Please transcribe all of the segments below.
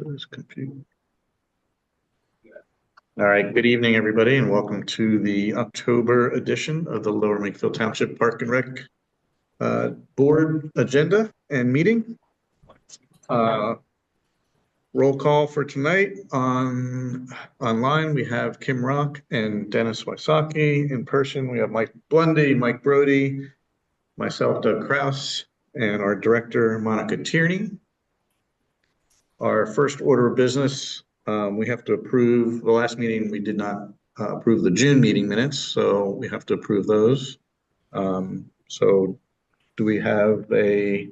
was confused. All right, good evening, everybody, and welcome to the October edition of the Lower Makefield Township Park and Rec Board agenda and meeting. Roll call for tonight. Online, we have Kim Rock and Dennis Wysocki. In person, we have Mike Blundy, Mike Brody, myself, Doug Kraus, and our director, Monica Tierney. Our first order of business, we have to approve, the last meeting, we did not approve the June meeting minutes, so we have to approve those. So do we have a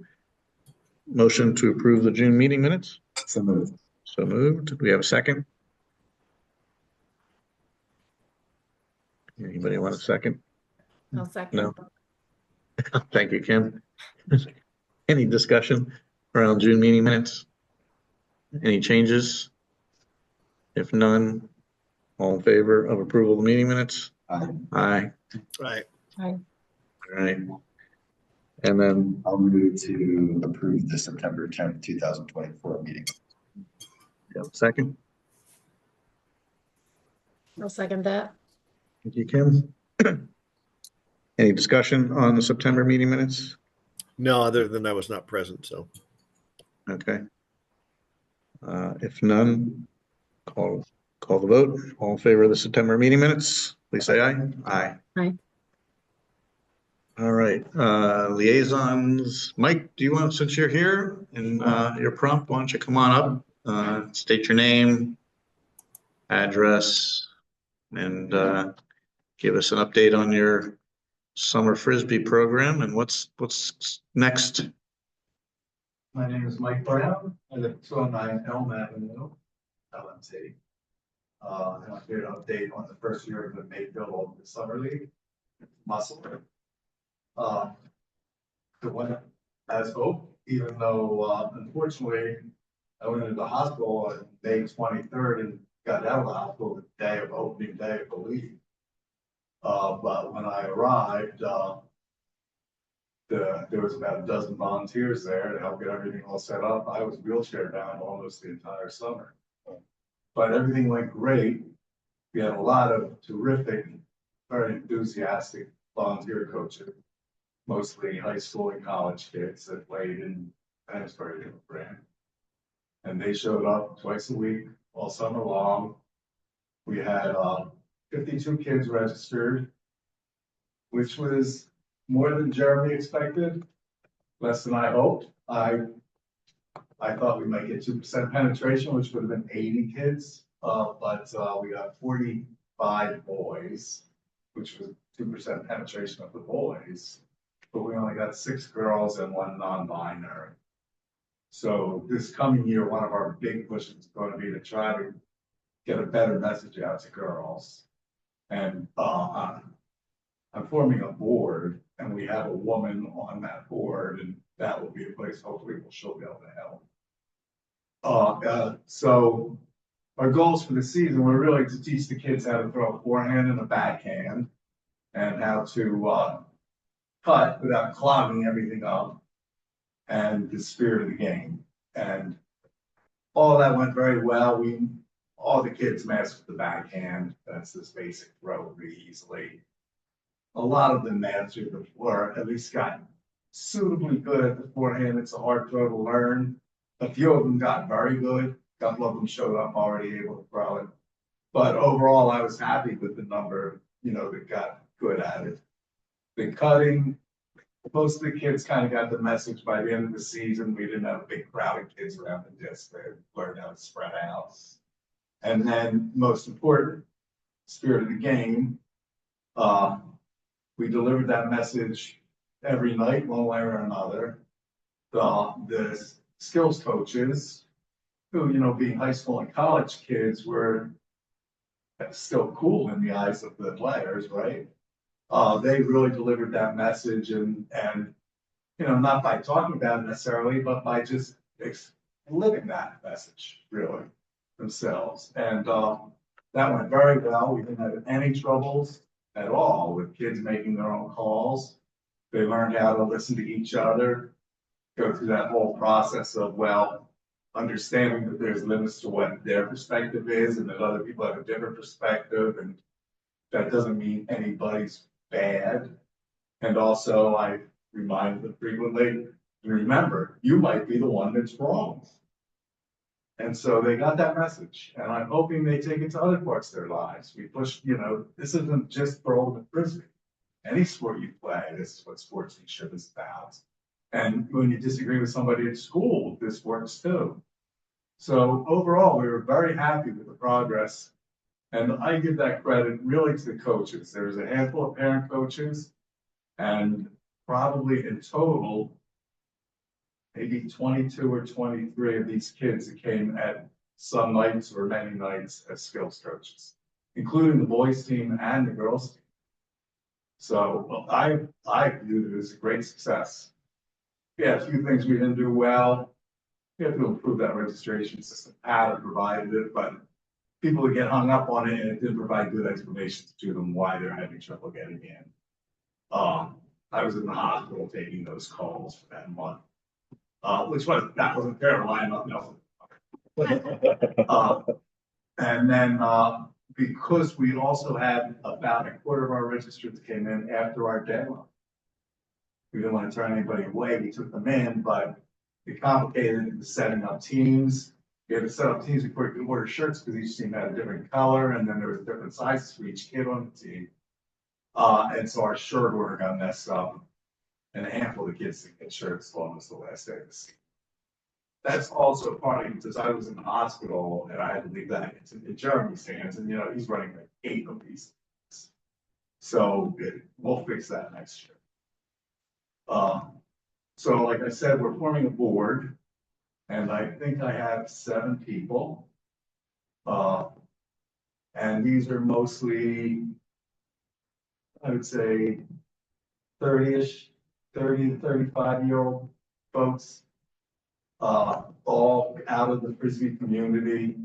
motion to approve the June meeting minutes? So moved. So moved. Do we have a second? Anybody want a second? I'll second. No. Thank you, Kim. Any discussion around June meeting minutes? Any changes? If none, all in favor of approval of the meeting minutes? Aye. Aye. Right. Aye. All right. And then I'll move to approve the September 10th, 2024 meeting. second. I'll second that. Thank you, Kim. Any discussion on the September meeting minutes? No, other than I was not present, so. Okay. If none, call the vote. All in favor of the September meeting minutes, please say aye. Aye. Aye. All right, liaisons. Mike, do you want, since you're here and you're prompt, why don't you come on up, state your name, address, and give us an update on your summer Frisbee program and what's next. My name is Mike Brown. I live at 209 Elm Avenue, LMT. And I'm here to update on the first year of the Makefield Summer League, Muscle. The one as hope, even though unfortunately I went into the hospital on May 23rd and got out of the hospital the day of opening day of the league. But when I arrived, there was about a dozen volunteers there to help get everything all set up. I was wheelchair bound almost the entire summer, but everything went great. We had a lot of terrific, very enthusiastic volunteer coaches, mostly high school and college kids that played in Pennsbury brand. And they showed up twice a week, all summer long. We had 52 kids registered, which was more than Jeremy expected, less than I hoped. I thought we might get 2% penetration, which would have been 80 kids, but we got 45 boys, which was 2% penetration of the boys, but we only got 6 girls and 1 non-binary. So this coming year, one of our big pushes is going to be to try to get a better message out to girls. And I'm forming a board, and we have a woman on that board, and that will be a place hopefully she'll be able to help. So our goals for the season were really to teach the kids how to throw a forehand and a backhand, and how to cut without clogging everything up, and the spirit of the game. And all that went very well. All the kids mastered the backhand. That's this basic throw pretty easily. A lot of them mastered the floor, at least got suitably good at the forehand. It's a hard throw to learn. A few of them got very good. A couple of them showed up already able to throw it. But overall, I was happy with the number, that got good at it. The cutting, most of the kids kind of got the message by the end of the season. We didn't have a big crowd of kids around the disc. They learned how to spread out. And then, most important, spirit of the game. We delivered that message every night, one way or another. The skills coaches, who, being high school and college kids, were still cool in the eyes of the players, right? They really delivered that message, and not by talking about it necessarily, but by just living that message, really, themselves. And that went very well. We didn't have any troubles at all with kids making their own calls. They learned how to listen to each other, go through that whole process of, well, understanding that there's limits to what their perspective is and that other people have a different perspective, and that doesn't mean anybody's bad. And also I remind them frequently, remember, you might be the one that's wrong. And so they got that message, and I'm hoping they take it to other parts of their lives. We push, this isn't just for ultimate frisbee. Any sport you play, this is what sportsmanship is about. And when you disagree with somebody at school, this works too. So overall, we were very happy with the progress. And I give that credit really to the coaches. There's a handful of parent coaches, and probably in total, maybe 22 or 23 of these kids that came at some nights or many nights as skills coaches, including the boys team and the girls team. So I viewed it as a great success. We had a few things we didn't do well. We have to improve that registration system. Adam provided it, but people would get hung up on it, and it didn't provide good explanations to them why they're having trouble getting in. I was in the hospital taking those calls for that month. That wasn't Caroline, nothing else. And then because we also had about a quarter of our registrants came in after our deadline. We didn't want to turn anybody away. We took them in, but it complicated the setting up teams. We had to set up teams before you could order shirts because each team had a different color, and then there was different sizes for each kid on the team. And so our shirt order got messed up, and a handful of kids didn't get shirts almost the last day of the season. That's also partly because I was in the hospital and I had to leave that in Jeremy's hands, and he's running like 8 of these things. So we'll fix that next year. So like I said, we're forming a board, and I think I have 7 people. And these are mostly, I would say, 30 to 35-year-old folks, all out of the frisbee community.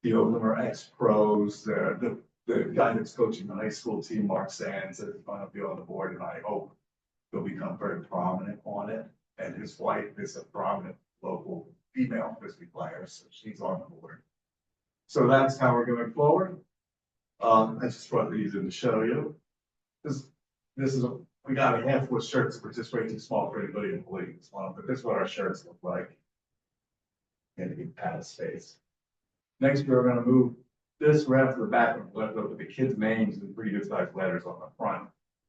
Few of them are ex-pros. The guy that's coaching the high school team, Mark Sands, is going to be on the board, and I hope he'll become very prominent on it. And his wife is a prominent local female frisbee player, so she's on the board. So that's how we're going forward. I just brought these in to show you. We got a handful of shirts, which is way too small for anybody in the league. But this is what our shirts look like. And to get pad of space. Next year, we're going to move this right to the back and left over the kids' names in pretty good sized letters on the front,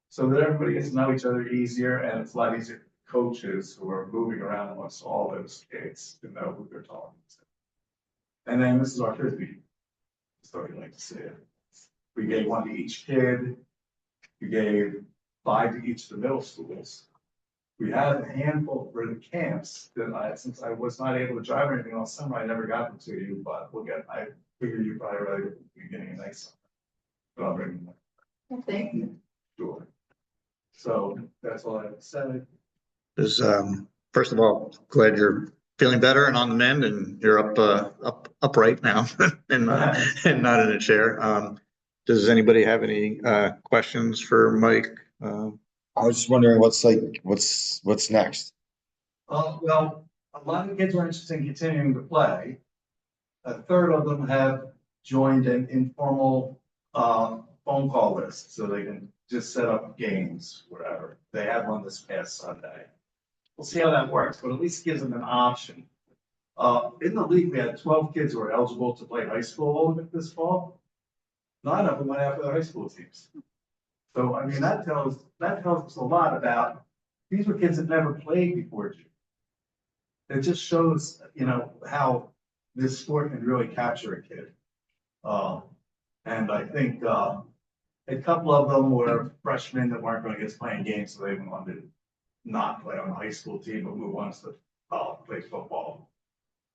so that everybody gets to know each other easier, and it's a lot easier for coaches who are moving around amongst all those kids to know who they're talking to. And then this is our frisbee. So you like to see it. We gave 1 to each kid. We gave 5 to each of the middle schools. We had a handful for the camps that since I was not able to drive or anything all summer, I never got them to you, but I figure you probably ready at the beginning of next summer. But I'll bring them up. Thank you. Sure. So that's all I have to say. Is first of all, glad you're feeling better and on the mend, and you're upright now and not in a chair. Does anybody have any questions for Mike? I was just wondering what's next? Well, a lot of kids are interested in continuing to play. A third of them have joined an informal phone call list, so they can just set up games, whatever. They had one this past Sunday. We'll see how that works, but at least gives them an option. In the league, we had 12 kids who were eligible to play high school this fall. 9 of them went after the high school teams. So, I mean, that tells us a lot about, these were kids that never played before June. It just shows, how this sport can really capture a kid. And I think a couple of them were freshmen that weren't going to get playing games, so they wanted to not play on the high school team, but move on to play football.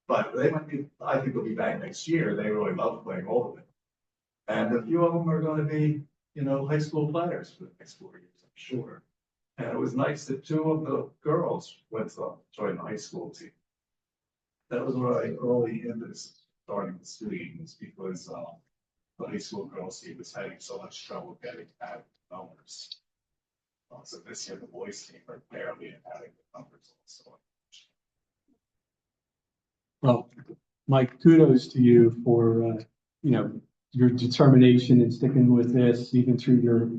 But I think they'll be back next year. They really love playing all of it. And a few of them are going to be, high school players for the next 4 years, I'm sure. And it was nice that 2 of the girls went to join the high school team. That was really early in this starting the students, because the high school girls team was having so much trouble getting out numbers. So this year the boys team are barely having the numbers also. Well, Mike, kudos to you for, your determination in sticking with this, even through your,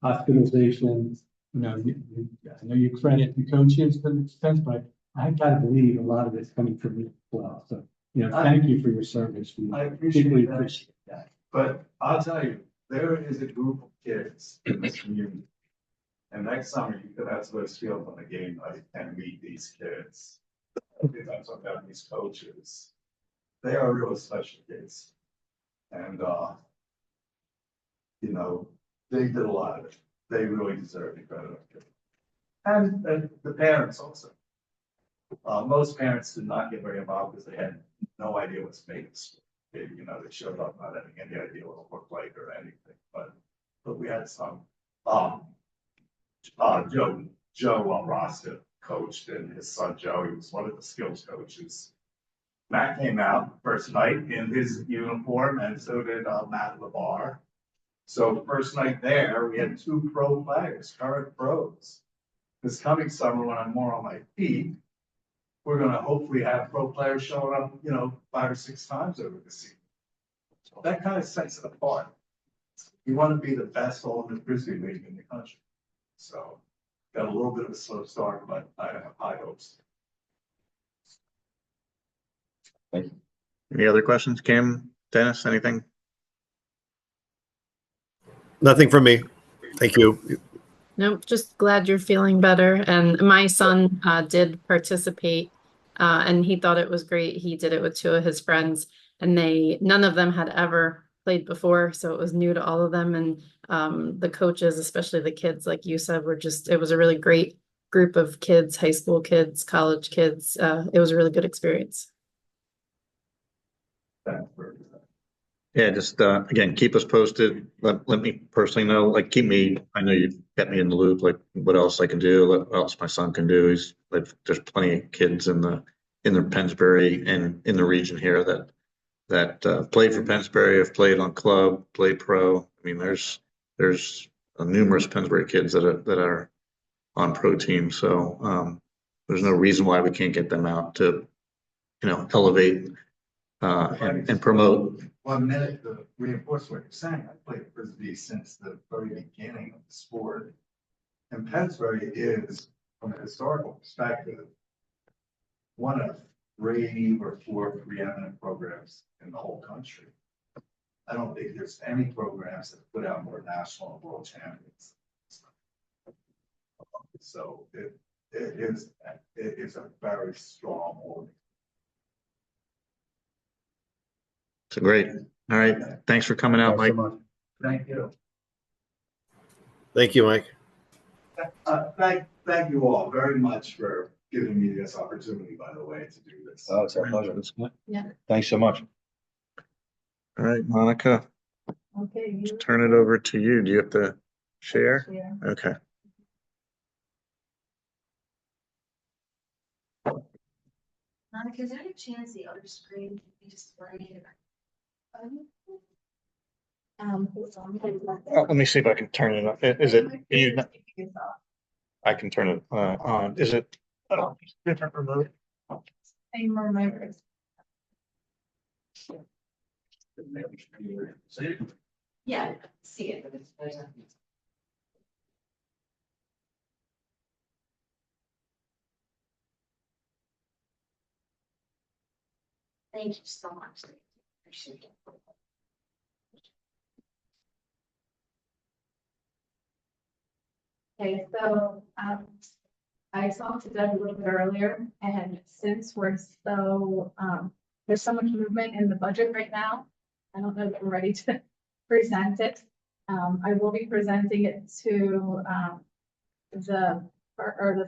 hospitalization. I know you credit the coaches for the expense, but I gotta believe a lot of it's coming from you as well. So, thank you for your service. We I appreciate deeply that. appreciate that. But I'll tell you, there is a group of kids in this community. And next summer, you could have to field on a game night and meet these kids. Because I'm talking about these coaches. They are really special kids. And, they did a lot of it. They really deserve the credit. And the parents also. Most parents did not get very involved because they had no idea what's made this. They showed up not having any idea what it looked like or anything, but we had some. Joe Roscoe coached, and his son Joe, he was one of the skills coaches. Matt came out first night in his uniform, and so did Matt LeBar. So first night there, we had 2 pro players, current pros. This coming summer, when I'm more on my feet, we're gonna hopefully have pro players showing up, 5 or 6 times over the season. So that kind of sets it apart. You want to be the best all-in frisbee league in the country. So got a little bit of a slow start, but I have high hopes. Any other questions, Kim, Dennis, anything? Nothing from me. Thank you. Nope, just glad you're feeling better. And my son did participate and he thought it was great. He did it with 2 of his friends and none of them had ever played before. So it was new to all of them. And the coaches, especially the kids, like you said, it was a really great group of kids, high school kids, college kids. It was a really good experience. Thanks for that. Yeah, just again, keep us posted. Let me personally know, like keep me, I know you've got me in the loop, like what else I can do, what else my son can do. He's like, there's plenty of kids in the Pennsbury and in the region here that played for Pennsbury, have played on club, played pro. I mean, there's numerous Pennsbury kids that are on pro teams. So there's no reason why we can't get them out to, elevate and promote. 1 minute to reinforce what you're saying. I played frisbee since the very beginning of the sport. And Pennsbury is, from a historical perspective, one of 3 or 4 preeminent programs in the whole country. I don't think there's any programs that put out more national and world champions. So it is a very strong organ. So great. All right. Thanks for coming out, Mike. Thank you. Thank you, Mike. Thank you all very much for giving me this opportunity, by the way, to do this. Oh, it's our pleasure. Yeah. Thanks so much. All right, Monica, Okay. just turn it over to you. Do you have to share? Okay. Monica, is there any chance the other screen can be displayed? Hold on. Let me see if I can turn it up. Is it, I can turn it on. Is it? Different remote? Same remote. Yeah, see it. Thank you so much. Appreciate it. Okay, so I talked to Doug a little bit earlier, and since we're there's so much movement in the budget right now, I don't know that we're ready to present it. I will be presenting it to the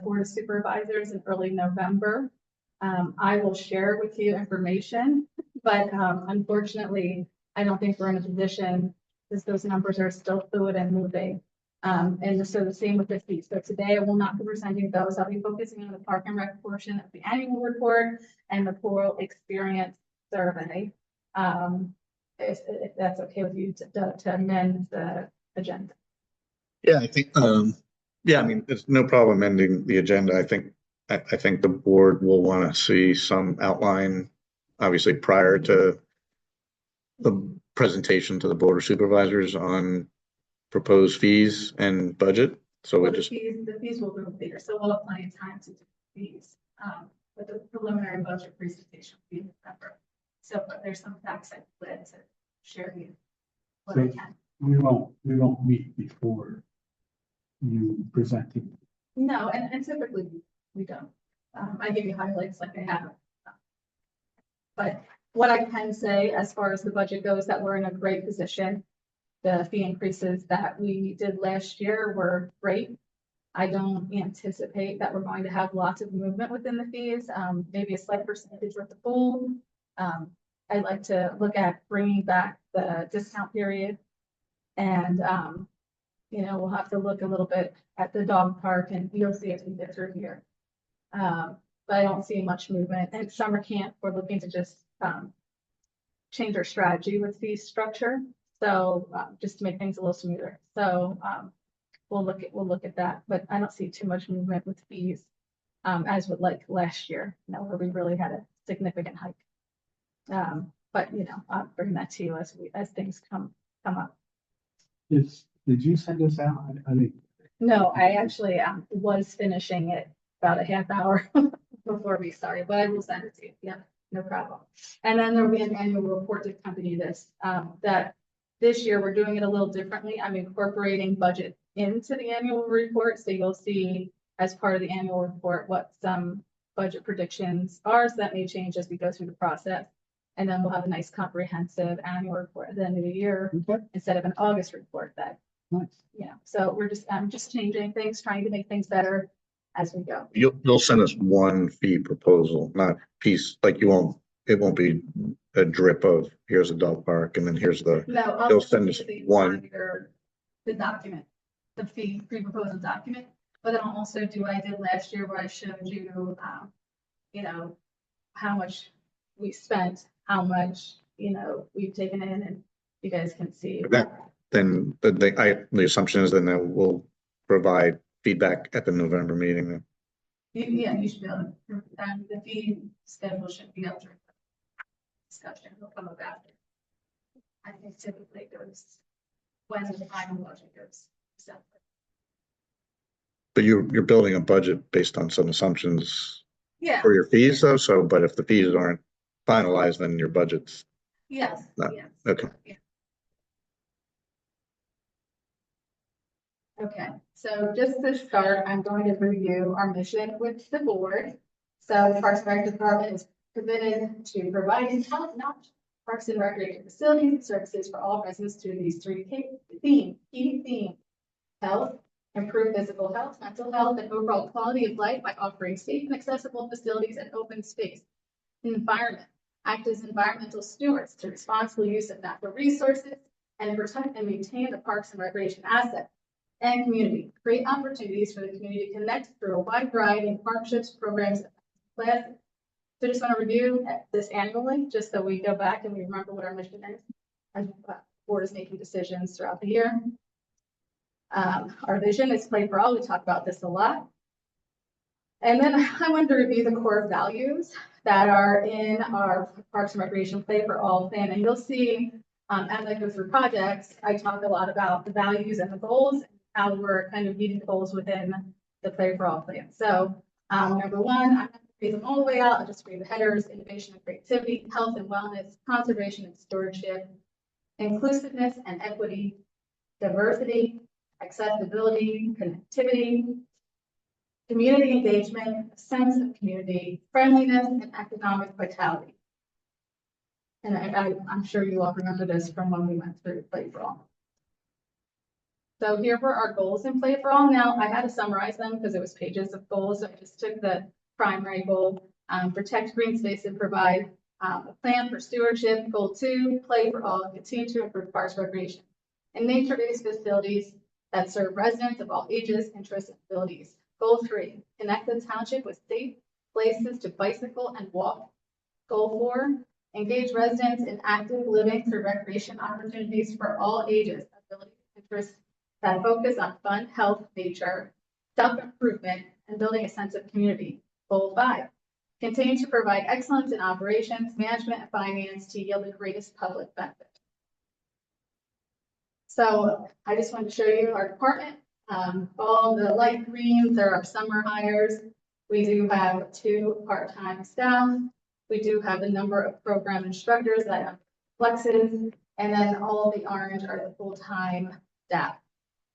Board of Supervisors in early November. I will share with you information, but unfortunately, I don't think we're in a position because those numbers are still fluid and moving. And so the same with the fees. So today I will not be presenting those. I'll be focusing on the Park and Rec portion of the annual report and the Choral Experience Survey. If that's okay with you to amend the agenda. Yeah, I think, yeah, I mean, there's no problem ending the agenda. I think I think the board will want to see some outline, obviously prior to the presentation to the Board of Supervisors on proposed fees and budget. So we Well, just, the fees will go later, so we'll have plenty of time to do fees. But the preliminary budget presentation will be in November. So but there's some facts I plan to share with you. What I can. We won't meet before you present it. No, and typically we don't. I give you highlights like I have. But what I can say as far as the budget goes, that we're in a great position. The fee increases that we did last year were great. I don't anticipate that we're going to have lots of movement within the fees, maybe a slight percentage with the pool. I'd like to look at bringing back the discount period. And, you know, we'll have to look a little bit at the dog park and you'll see as we get through here. But I don't see much movement. And summer camp, we're looking to just change our strategy with fee structure. So just to make things a little smoother. So we'll look at that, but I don't see too much movement with fees as with like last year, you know, where we really had a significant hike. But you know, I'll bring that to you as things come up. Did you send us out? I think No, I actually was finishing it about a half hour before we started, but I will send it to you. Yeah, no problem. And then there'll be an annual report to accompany this. That this year we're doing it a little differently. I'm incorporating budget into the annual report, so you'll see as part of the annual report what some budget predictions are. So that may change as we go through the process. And then we'll have a nice comprehensive annual report at the end of the year okay, instead of an August report that, nice. you know, so I'm just changing things, trying to make things better as we go. you'll send us one fee proposal, not piece, like it won't be a drip of here's a dog park and then here's the, No, They'll I'll send send us you one. the document, the fee pre-proposal document, but then I'll also do what I did last year where I showed you, you know, how much we spent, how much, you know, we've taken in, and you guys can see. then the assumption is then that we'll provide feedback at the November meeting. Then. Yeah, you should be able to, the fee schedule should be up to discussion, it'll come up after. I think typically it goes when the final budget goes. So, But you're building a budget based on some assumptions yeah, for your fees though. So, but if the fees aren't finalized, then your budget's yes, No, yes. okay. Okay, so just to start, I'm going to review our mission with the board. So the Parks and Rec Department is committed to providing top-notch parks and recreation facilities and services for all residents through these three key themes: health, improve physical health, mental health, and overall quality of life by offering safe and accessible facilities and open space. Environment, act as environmental stewards to responsible use of natural resources and protect and maintain the parks and recreation assets. And community, create opportunities for the community to connect through a wide variety of partnerships, programs, and classes. So just want to review this annually, just so we go back and we remember what our mission is as the board is making decisions throughout the year. Our vision is play for all. We talk about this a lot. And then I wanted to review the core values that are in our Parks and Recreation Play for All plan. And you'll see as I go through projects, I talk a lot about the values and the goals, how we're kind of meeting goals within the Play for All plan. So number one, I'm not going to read them all the way out. I'll just read the headers: innovation and creativity, health and wellness, conservation and stewardship, inclusiveness and equity, diversity, accessibility, connectivity, community engagement, a sense of community, friendliness, and economic vitality. And I'm sure you all remember this from when we went through Play for All. So here were our goals in Play for All. Now I had to summarize them because it was pages of goals. So I just took the primary goal, protect green space and provide a plan for stewardship. Goal 2, Play for All, continue to improve parks recreation and nature-based facilities that serve residents of all ages, interests, and abilities. Goal 3, connect the township with safe places to bicycle and walk. Goal 4, engage residents in active living through recreation opportunities for all ages, abilities, interests that focus on fun, health, nature, self-improvement, and building a sense of community. Goal 5, continue to provide excellence in operations, management, and finance to yield the greatest public benefit. So I just wanted to show you our department. All the light greens are our summer hires. We do have 2 part-time staff. We do have a number of program instructors that have flexes, and then all the orange are the full-time staff.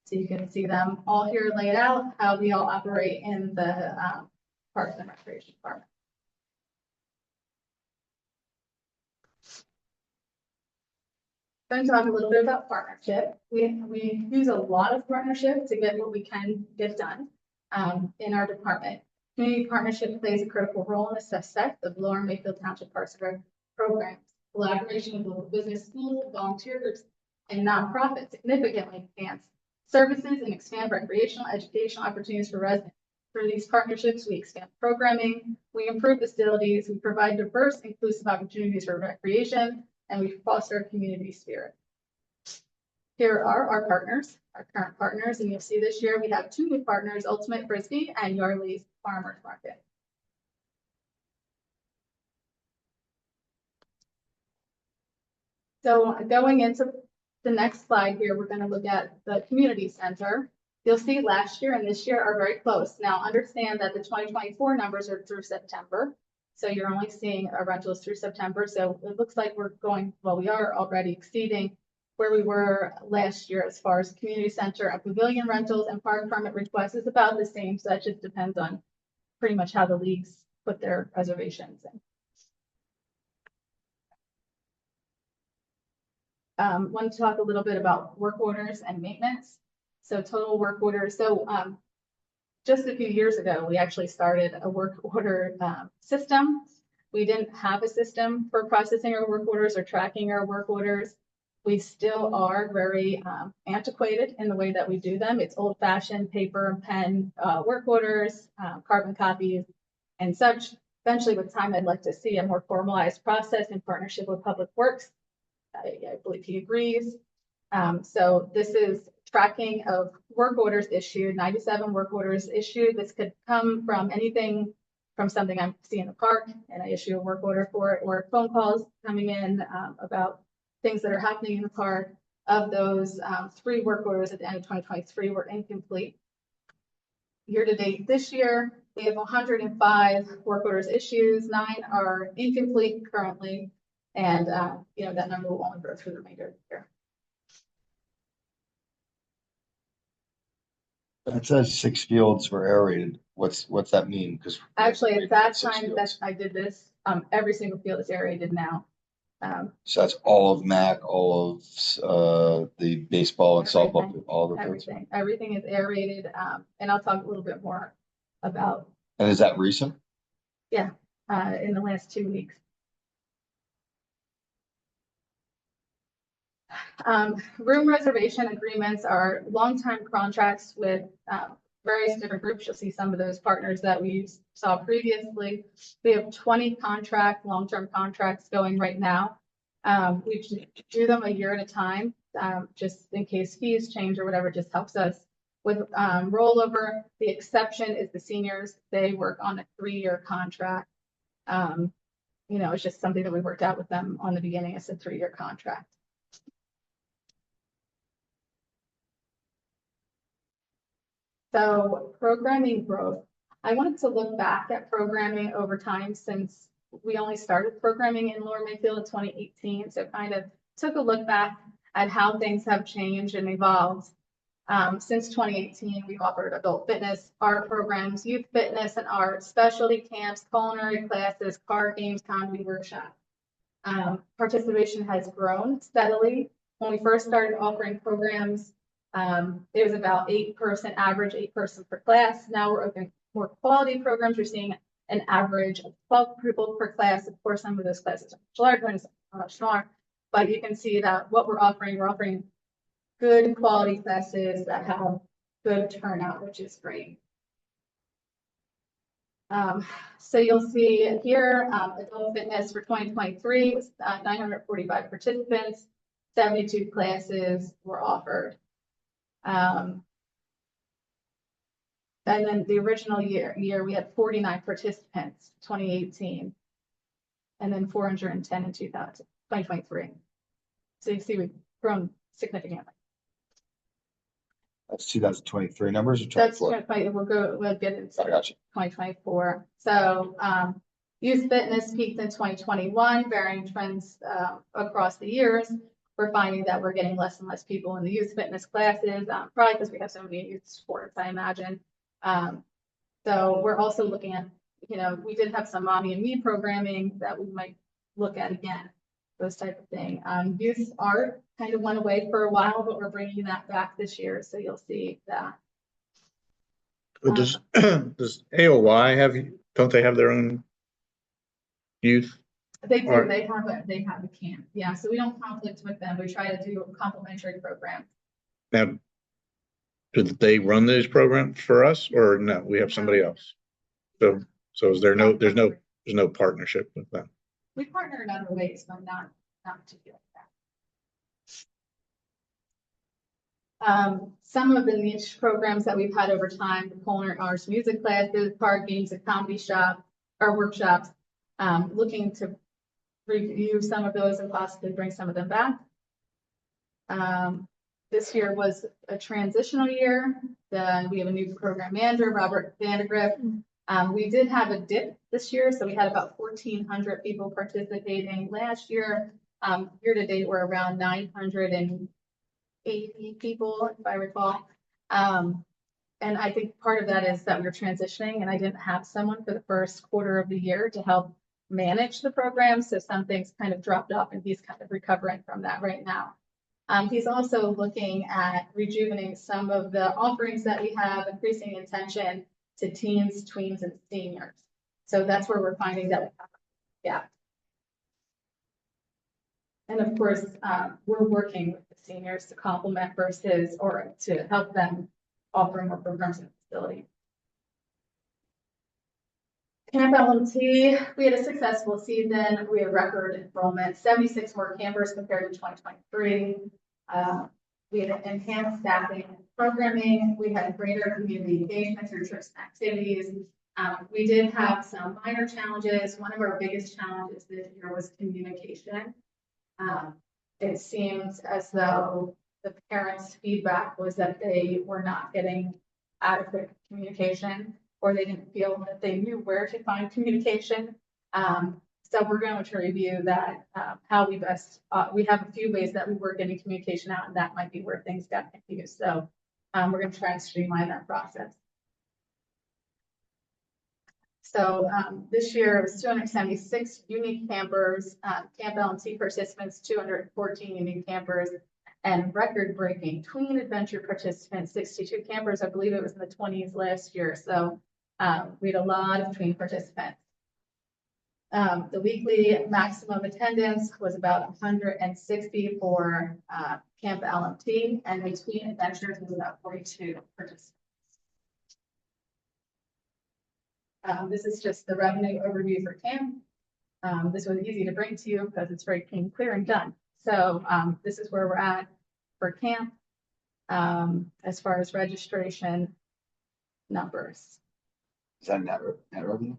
So you can see them all here laid out, how we all operate in the Parks and Recreation Department. Going to talk a little bit about partnership. We use a lot of partnership to get what we can get done in our department. Community partnership plays a critical role in the success of Lower Makefield Township Parks and Rec programs. Collaboration with local business, schools, volunteer groups, and nonprofits significantly enhance services and expand recreational educational opportunities for residents. Through these partnerships, we expand programming, we improve facilities, we provide diverse, inclusive opportunities for recreation, and we foster a community spirit. Here are our partners, our current partners, and you'll see this year we have 2 new partners, Ultimate Frisbee and Yardley's Farmers Market. So going into the next slide here, we're going to look at the community center. You'll see last year and this year are very close. Now understand that the 2024 numbers are through September. So you're only seeing our rentals through September. So it looks like we're going, well, we are already exceeding where we were last year as far as community center and pavilion rentals, and park permit requests is about the same. So that just depends on pretty much how the leagues put their reservations in. Want to talk a little bit about work orders and maintenance. So total work orders. So just a few years ago, we actually started a work order system. We didn't have a system for processing our work orders or tracking our work orders. We still are very antiquated in the way that we do them. It's old-fashioned paper and pen work orders, carbon copies, and such. Eventually, with time, I'd like to see a more formalized process in partnership with Public Works. I believe he agrees. So this is tracking of work orders issued, 97 work orders issued. This could come from anything from something I see in the park and I issue a work order for it, or phone calls coming in about things that are happening in the park. Of those, 3 work orders at the end of 2023 were incomplete. Year to date this year, we have 105 work orders issues, 9 are incomplete currently, and that number will only grow through the remainder of the year. It says 6 fields were aerated. What's that mean? Because Actually, at that time that I did this, every single field is aerated now. so that's all of MAC, all of the baseball and softball, all the fields. Everything is aerated, and I'll talk a little bit more about. And is that recent? Yeah, in the last 2 weeks. Room reservation agreements are long-time contracts with various different groups. You'll see some of those partners that we saw previously. We have 20 long-term contracts going right now. We do them a year at a time, just in case fees change or whatever, just helps us with rollover. The exception is the seniors. They work on a 3-year contract. It's just something that we worked out with them on the beginning. It's a 3-year contract. So programming growth. I wanted to look back at programming over time since we only started programming in Lower Makefield in 2018. So kind of took a look back at how things have changed and evolved. Since 2018, we've offered adult fitness, art programs, youth fitness and art, specialty camps, culinary classes, card games, comedy workshop. Participation has grown steadily. When we first started offering programs, it was about 8-person average, 8-person per class. Now we're opening more quality programs. We're seeing an average of 12 people per class. Of course, some of those classes are much larger and some are much smaller, but you can see that what we're offering good quality classes that have good turnout, which is great. So you'll see here, adult fitness for 2023 was 945 participants, 72 classes were offered. And then the original year we had 49 participants, 2018. And then 410 in 2023. So you see we've grown significantly. That's 2023 numbers or That's 24? we'll get into I got you. 2024. So youth fitness peaked in 2021, varying trends across the years. We're finding that we're getting less and less people in the youth fitness classes, probably because we have so many youth sports, I imagine. So we're also looking at, we did have some mommy and me programming that we might look at again, those type of thing. Youth art kind of went away for a while, but we're bringing that back this year. So you'll see that. But does AOY don't they have their own youth? They do, Art. they have a camp. Yeah, so we don't conflict with them. We try to do a complementary program. Now, do they run those programs for us or no? We have somebody else. So is there's no partnership with them. We partner in other ways, but not particularly that. Some of the niche programs that we've had over time, the culinary arts, music classes, card games, a comedy shop, or workshops, looking to review some of those and possibly bring some of them back. This year was a transitional year. We have a new program manager, Robert Vandergrift. We did have a dip this year, so we had about 1,400 people participating last year. Year to date, we're around 980 people, if I recall. And I think part of that is that we're transitioning, and I didn't have someone for the first quarter of the year to help manage the program, so some things kind of dropped off, and he's kind of recovering from that right now. He's also looking at rejuvenating some of the offerings that we have, increasing attention to teens, tweens, and seniors. So that's where we're finding that we have a gap. And of course, we're working with the seniors to complement versus or to help them offer more programs in the facility. Camp LMT, we had a successful season. We had record enrollment, 76 more campers compared to 2023. We had enhanced staffing and programming. We had greater community engagement through trips and activities. We did have some minor challenges. One of our biggest challenges this year was communication. It seemed as though the parents' feedback was that they were not getting adequate communication, or they didn't feel that they knew where to find communication. So we're going to review that, how we best, we have a few ways that we were getting communication out, and that might be where things got confused. So we're going to try and streamline that process. So this year it was 276 unique campers, Camp LMT participants, 214 unique campers, and record-breaking tween adventure participants, 62 campers. I believe it was in the 20s last year. So we had a lot of tween participants. The weekly maximum attendance was about 160 for Camp LMT, and between adventures was about 42 participants. This is just the revenue overview for camp. This was easy to bring to you because it's very clear and done. So this is where we're at for camp as far as registration numbers. Is that net revenue?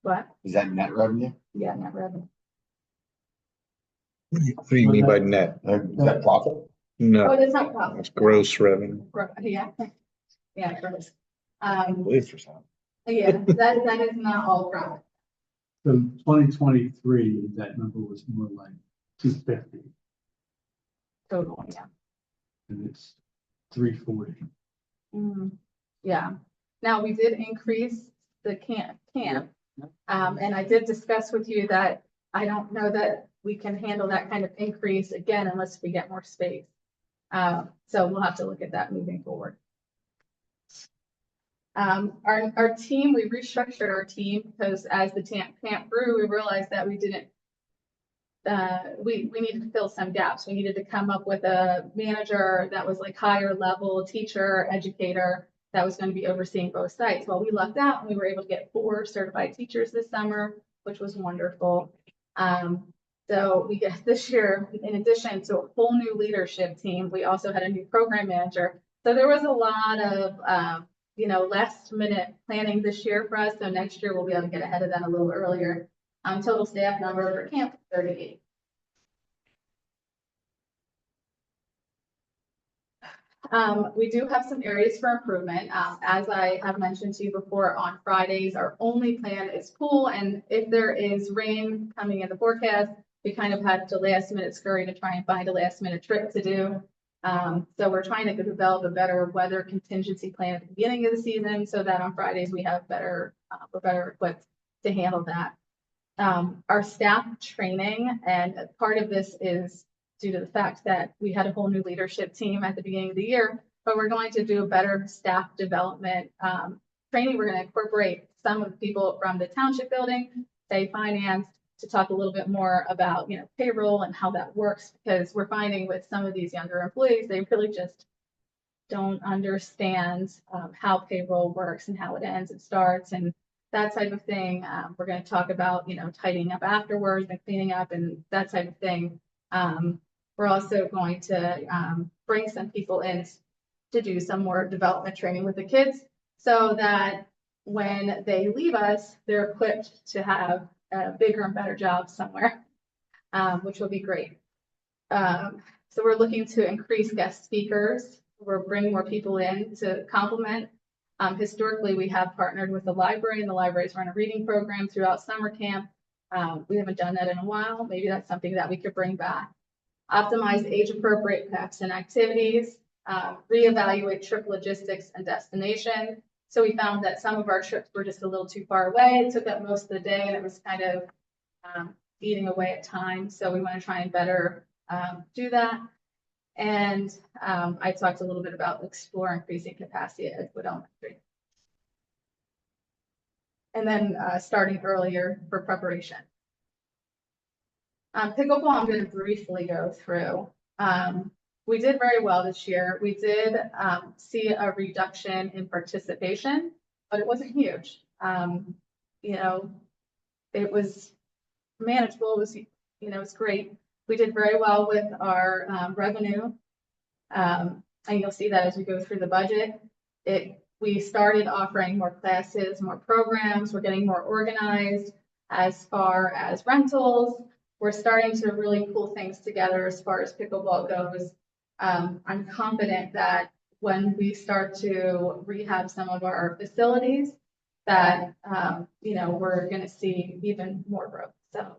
What? Is that net revenue? Yeah, net revenue. What do you mean by net? Is that profit? Oh, No, that's not profit. it's gross revenue. Yeah. Yeah, gross. Believe for some. Yeah, that is not all profit. So 2023, that number was more like 250, Total, yeah. and it's 340. Yeah. Now, we did increase the camp. And I did discuss with you that I don't know that we can handle that kind of increase again unless we get more space. So we'll have to look at that moving forward. Our team, we restructured our team because as the camp grew, we realized that we didn't, we needed to fill some gaps. We needed to come up with a manager that was like higher level teacher, educator, that was going to be overseeing both sites. Well, we lucked out and we were able to get 4 certified teachers this summer, which was wonderful. So we get this year, in addition to a whole new leadership team, we also had a new program manager. So there was a lot of last minute planning this year for us. So next year we'll be able to get ahead of that a little earlier. Total staff number for camp, 38. We do have some areas for improvement. As I have mentioned to you before, on Fridays, our only plan is pool. And if there is rain coming in the forecast, we kind of had to last minute scurry to try and find a last minute trip to do. So we're trying to develop a better weather contingency plan at the beginning of the season so that on Fridays we have we're better equipped to handle that. Our staff training, and part of this is due to the fact that we had a whole new leadership team at the beginning of the year, but we're going to do a better staff development training. We're going to incorporate some of the people from the township building, say finance, to talk a little bit more about, payroll and how that works, because we're finding with some of these younger employees, they really just don't understand how payroll works and how it ends and starts and that type of thing. We're going to talk about, tidying up afterwards and cleaning up and that type of thing. We're also going to bring some people in to do some more development training with the kids so that when they leave us, they're equipped to have a bigger and better job somewhere, which will be great. So we're looking to increase guest speakers. We're bringing more people in to complement. Historically, we have partnered with the library, and the libraries run a reading program throughout summer camp. We haven't done that in a while. Maybe that's something that we could bring back. Optimize age-appropriate PEPs and activities, reevaluate trip logistics and destination. So we found that some of our trips were just a little too far away. It took up most of the day, and it was kind of eating away at time. So we want to try and better do that. And I talked a little bit about explore increasing capacity at Edgewood Elementary. And then starting earlier for preparation. Pickleball, I'm going to briefly go through. We did very well this year. We did see a reduction in participation, but it wasn't huge. It was manageable. It was, it's great. We did very well with our revenue. And you'll see that as we go through the budget. We started offering more classes, more programs. We're getting more organized as far as rentals. We're starting to really pull things together as far as pickleball goes. I'm confident that when we start to rehab some of our facilities, that we're going to see even more growth. So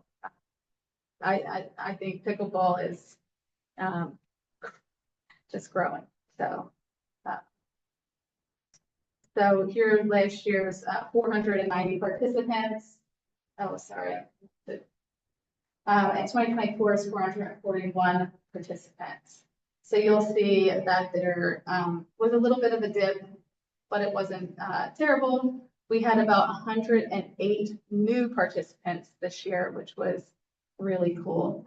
I think pickleball is just growing. So here last year's 490 participants. Oh, sorry. And 2024 is 441 participants. So you'll see that there was a little bit of a dip, but it wasn't terrible. We had about 108 new participants this year, which was really cool.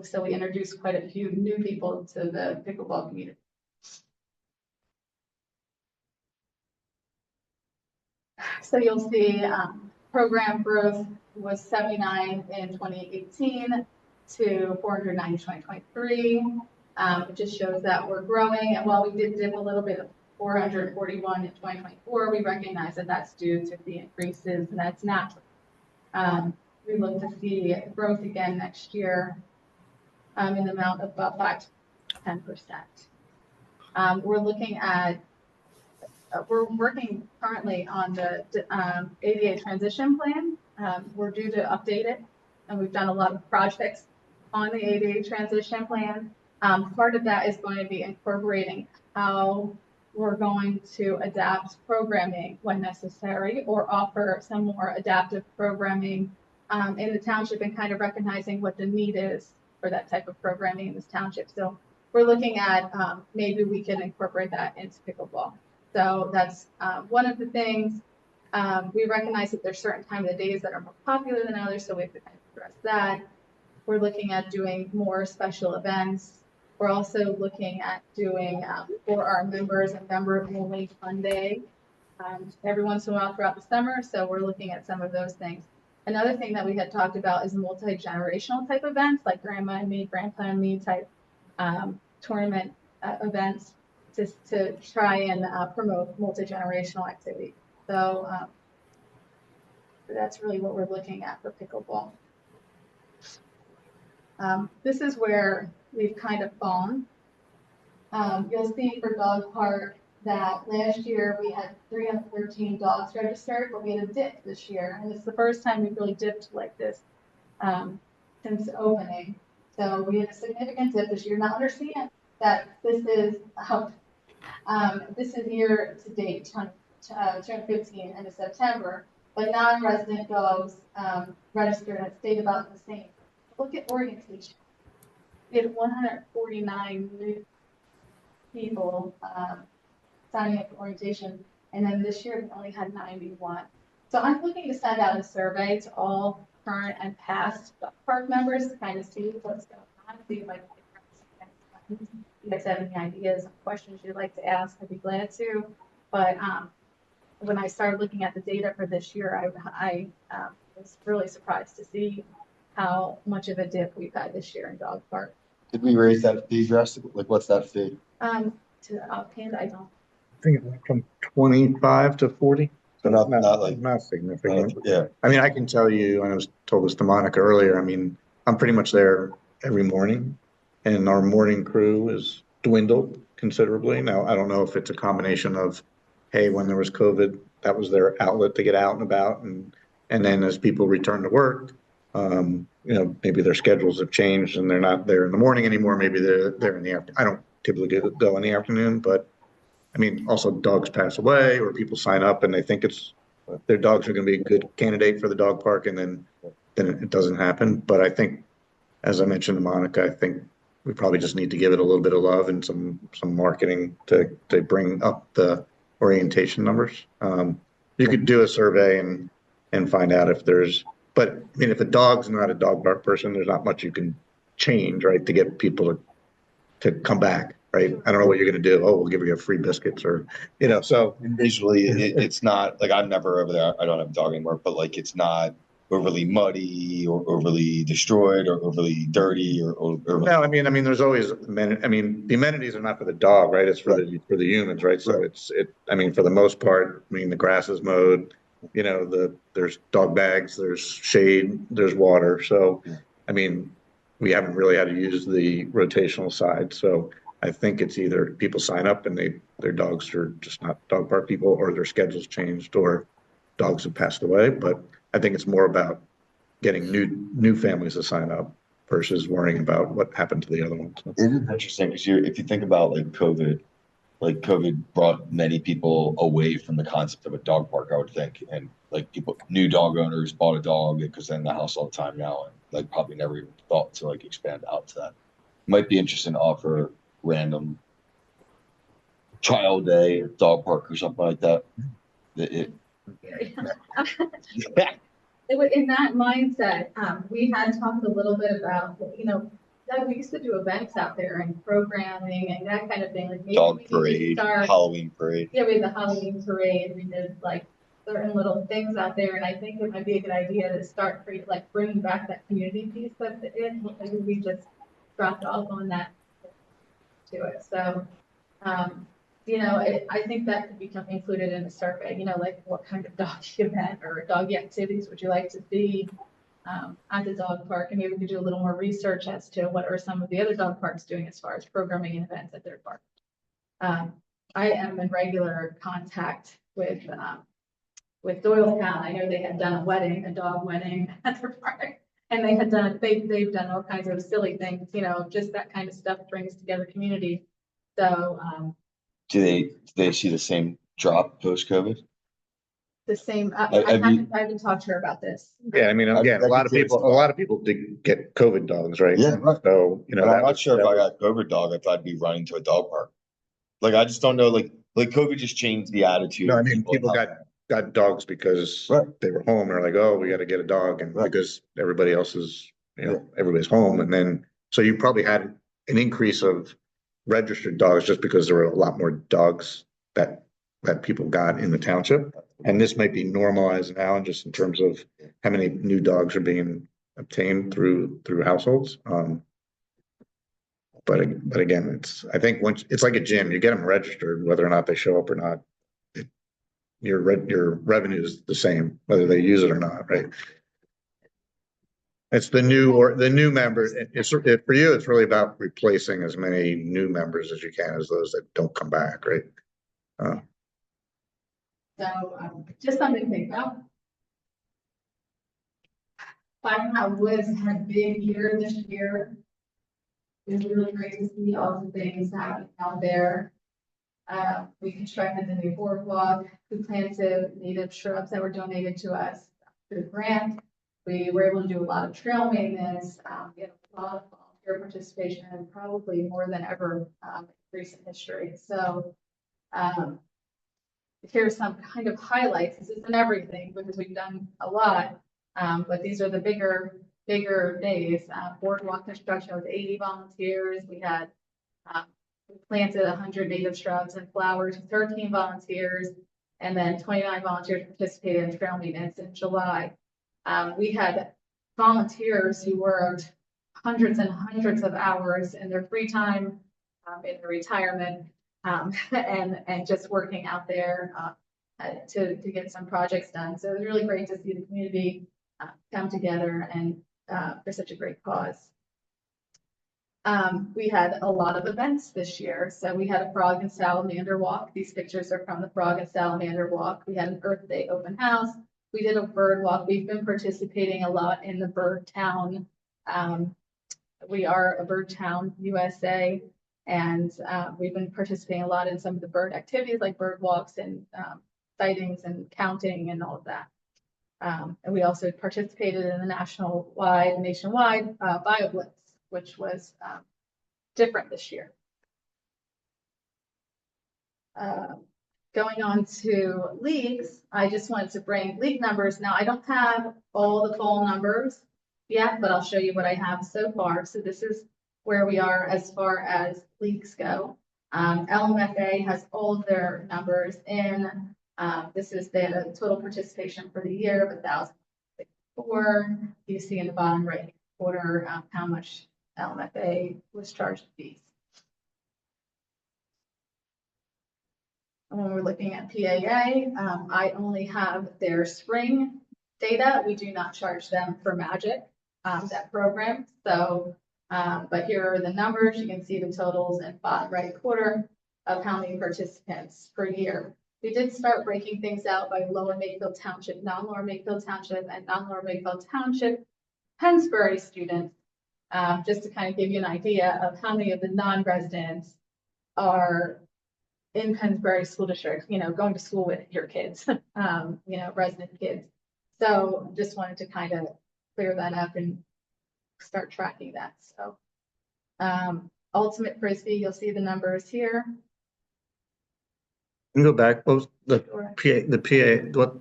So we introduced quite a few new people to the pickleball community. So you'll see program growth was 79 in 2018 to 490 in 2023. It just shows that we're growing. And while we did dip a little bit of 441 in 2024, we recognize that that's due to the increases, and that's natural. We look to see growth again next year in the amount of about 5 to 10%. We're looking at we're working currently on the ADA transition plan. We're due to update it, and we've done a lot of projects on the ADA transition plan. Part of that is going to be incorporating how we're going to adapt programming when necessary, or offer some more adaptive programming in the township, and kind of recognizing what the need is for that type of programming in this township. So we're looking at maybe we can incorporate that into pickleball. So that's one of the things. We recognize that there's certain time of the days that are more popular than others, so we have to kind of address that. We're looking at doing more special events. We're also looking at doing for our members a member-only fun day every once in a while throughout the summer. So we're looking at some of those things. Another thing that we had talked about is multi-generational type events, like Grandma and Me, Grandpa and Me type tournament events, to try and promote multi-generational activity. So that's really what we're looking at for pickleball. This is where we've kind of fallen. You'll see for dog park that last year we had 313 dogs registered, but we had a dip this year. And it's the first time we've really dipped like this since opening. So we had a significant dip this year. Now understand that this is year to date, 2015 end of September, but non-resident dogs registered and stayed about the same. Look at orientation. We had 149 new people signing up for orientation, and then this year we only had 91. So I'm looking to send out a survey to all current and past park members to kind of see what's going on, see if I can get if you guys have any ideas or questions you'd like to ask, I'd be glad to. But when I started looking at the data for this year, I was really surprised to see how much of a dip we've had this year in dog park. Did we raise that fee drastically? Like, what's that fee? To offhand, I don't. I think it went from 25 to 40. So not like, Not significant. yeah. I mean, I can tell you, and I was told this to Monica earlier, I mean, I'm pretty much there every morning, and our morning crew is dwindled considerably. Now, I don't know if it's a combination of, hey, when there was COVID, that was their outlet to get out and about, and then as people return to work, you know, maybe their schedules have changed and they're not there in the morning anymore. Maybe they're there in the afternoon. I don't typically go in the afternoon, but I mean, also dogs pass away or people sign up and they think their dogs are going to be a good candidate for the dog park, and then it doesn't happen. But I think, as I mentioned to Monica, I think we probably just need to give it a little bit of love and some marketing to bring up the orientation numbers. You could do a survey and find out if there's, but I mean, if a dog's not a dog park person, there's not much you can change, right, to get people to come back, right? I don't know what you're going to do. Oh, we'll give you free biscuits or, you know, so. And visually, it's not like I'm never over there. I don't have a dog anymore, but like it's not overly muddy or overly destroyed or overly dirty or No, I mean, there's always the amenities are not for the dog, right? It's for the humans, right? So I mean, for the most part, I mean, the grass is mowed, you know, there's dog bags, there's shade, there's water. So, I mean, we haven't really had to use the rotational side. So I think it's either people sign up and their dogs are just not dog park people, or their schedules changed, or dogs have passed away. But I think it's more about getting new families to sign up versus worrying about what happened to the other ones. It is interesting because if you think about like COVID brought many people away from the concept of a dog park, I would think. And like new dog owners bought a dog because they're in the house all the time now, and like probably never even thought to like expand out to that. Might be interesting to offer random trial day at dog park or something like that. In that mindset, we had talked a little bit about, you know, that we used to do events out there and programming and that kind of thing. Like maybe dog we parade, Halloween parade. Yeah, we had the Halloween parade. We did like certain little things out there, and I think it might be a good idea to start bringing back that community piece of it. Maybe we just dropped off on that to it. So, you know, I think that could become included in the survey. You know, like what kind of dog event or doggy activities would you like to see at the dog park? And maybe we could do a little more research as to what are some of the other dog parks doing as far as programming and events at their park. I am in regular contact with Doylestown. I know they had done a dog wedding at their park, and they've done all kinds of silly things. You know, just that kind of stuff brings together community. So. Do they see the same drop post-COVID? The same. I haven't talked to her about this. Yeah, I mean, again, a lot of people did get COVID dogs, right? Yeah, right. So, you know, I'm not sure if I got COVID dog, if I'd be running to a dog park. Like, I just don't know. Like COVID just changed the attitude. No, I mean, people got dogs because they were home. They're like, oh, we got to get a dog, and because everybody else is, you know, everybody's home, and then so you probably had an increase of registered dogs just because there were a lot more dogs that people got in the township, and this might be normalized now, and just in terms of how many new dogs are being obtained through households. But again, I think once, it's like a gym, you get them registered, whether or not they show up or not. Your revenue is the same, whether they use it or not, right? It's the new members. For you, it's really about replacing as many new members as you can as those that don't come back, right? So just something to think about. Firehouse Woods had a big year this year. It was really great to see all the things happening out there. We constructed the new boardwalk. We planted native shrubs that were donated to us through the grant. We were able to do a lot of trail maintenance. We had a lot of volunteer participation, and probably more than ever in recent history. So here's some kind of highlights. This isn't everything because we've done a lot, but these are the bigger days. Boardwalk construction with 80 volunteers. We had we planted 100 native shrubs and flowers, 13 volunteers, and then 29 volunteers participated in trail maintenance in July. We had volunteers who worked hundreds and hundreds of hours in their free time, in their retirement, and just working out there to get some projects done. So it was really great to see the community come together and for such a great cause. We had a lot of events this year. So we had a Frog and Salamander Walk. These pictures are from the Frog and Salamander Walk. We had an Earth Day open house. We did a bird walk. We've been participating a lot in the Bird Town. We are a Bird Town USA, and we've been participating a lot in some of the bird activities like bird walks and sightings and counting and all of that. And we also participated in the nationwide BioBlitz, which was different this year. Going on to leagues, I just wanted to bring league numbers. Now, I don't have all the fall numbers yet, but I'll show you what I have so far. So this is where we are as far as leagues go. LMFA has all of their numbers in. This is the total participation for the year of 1,064. You see in the bottom right quarter how much LMFA was charged fees. When we're looking at PAA, I only have their spring data. We do not charge them for Magic, that program. So, but here are the numbers. You can see the totals in bottom right quarter of how many participants per year. We did start breaking things out by Lower Makefield Township, non-Lower Makefield Township, and non-Lower Makefield Township Pennsbury students, just to kind of give you an idea of how many of the non-residents are in Pennsbury School District, going to school with your kids, resident kids. So just wanted to kind of clear that up and start tracking that. So Ultimate Frisbee, you'll see the numbers here. You can go back. Well, the PA, what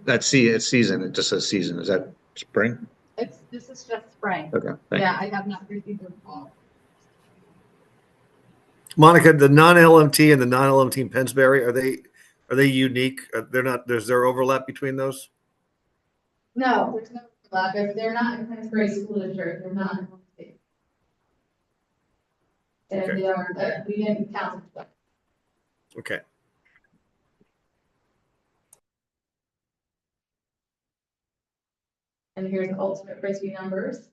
it's season. It just says season. Is that spring? This is just spring. Okay. Yeah, I have not received the fall. Monica, the non-LMT and the non-LMT in Pennsbury, are they unique? They're not. There's there overlap between those? No, there's no overlap. If they're not in Pennsbury School District, they're not in the state. And Okay. they are, we didn't count them. Okay. And here's the Ultimate Frisbee numbers.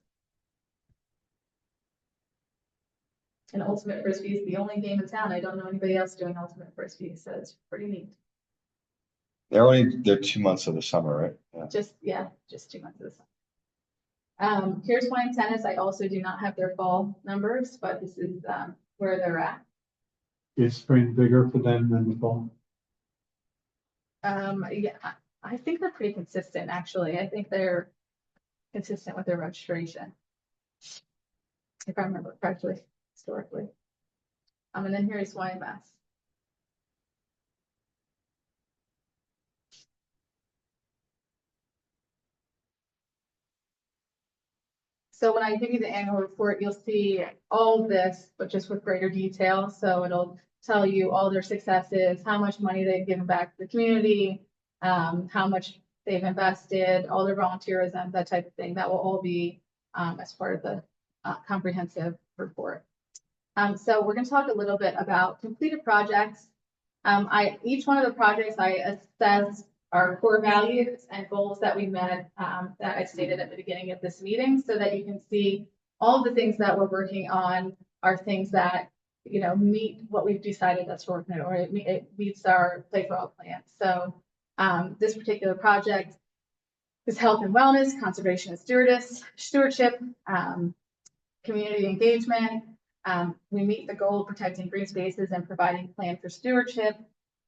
And Ultimate Frisbee is the only game in town. I don't know anybody else doing Ultimate Frisbee, so it's pretty neat. They're 2 months of the summer, right? Yeah. Just 2 months of the summer. Here's Wine Tennis. I also do not have their fall numbers, but this is where they're at. Is spring bigger for them than the fall? Yeah, I think they're pretty consistent, actually. I think they're consistent with their registration, if I remember correctly, historically. And then here's Wine Mass. So when I give you the annual report, you'll see all of this, but just with greater detail. So it'll tell you all their successes, how much money they've given back to the community, how much they've invested, all their volunteerism, that type of thing. That will all be as part of the comprehensive report. So we're gonna talk a little bit about completed projects. Each one of the projects I assess our core values and goals that we met, that I stated at the beginning of this meeting, so that you can see all the things that we're working on are things that, you know, meet what we've decided that's working, or it meets our Play for All plan. So this particular project is health and wellness, conservation and stewardship, community engagement. We meet the goal of protecting green spaces and providing plan for stewardship,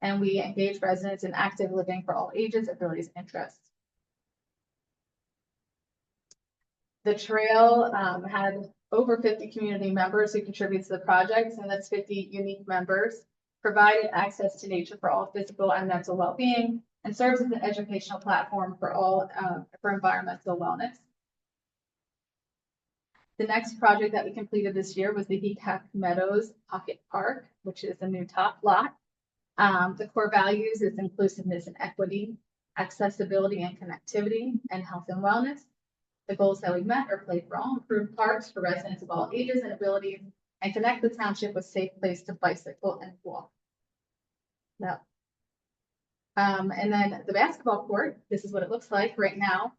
and we engage residents in active living for all ages, abilities, and interests. The trail had over 50 community members who contribute to the project, and that's 50 unique members, provided access to nature for all physical and mental well-being, and serves as an educational platform for all for environmental wellness. The next project that we completed this year was the Heathcock Meadows Pocket Park, which is a new top lot. The core values is inclusiveness and equity, accessibility and connectivity, and health and wellness. The goals that we met are Play for All, improve parks for residents of all ages and abilities, and connect the township with safe place to bicycle and walk. No. And then the basketball court, this is what it looks like right now.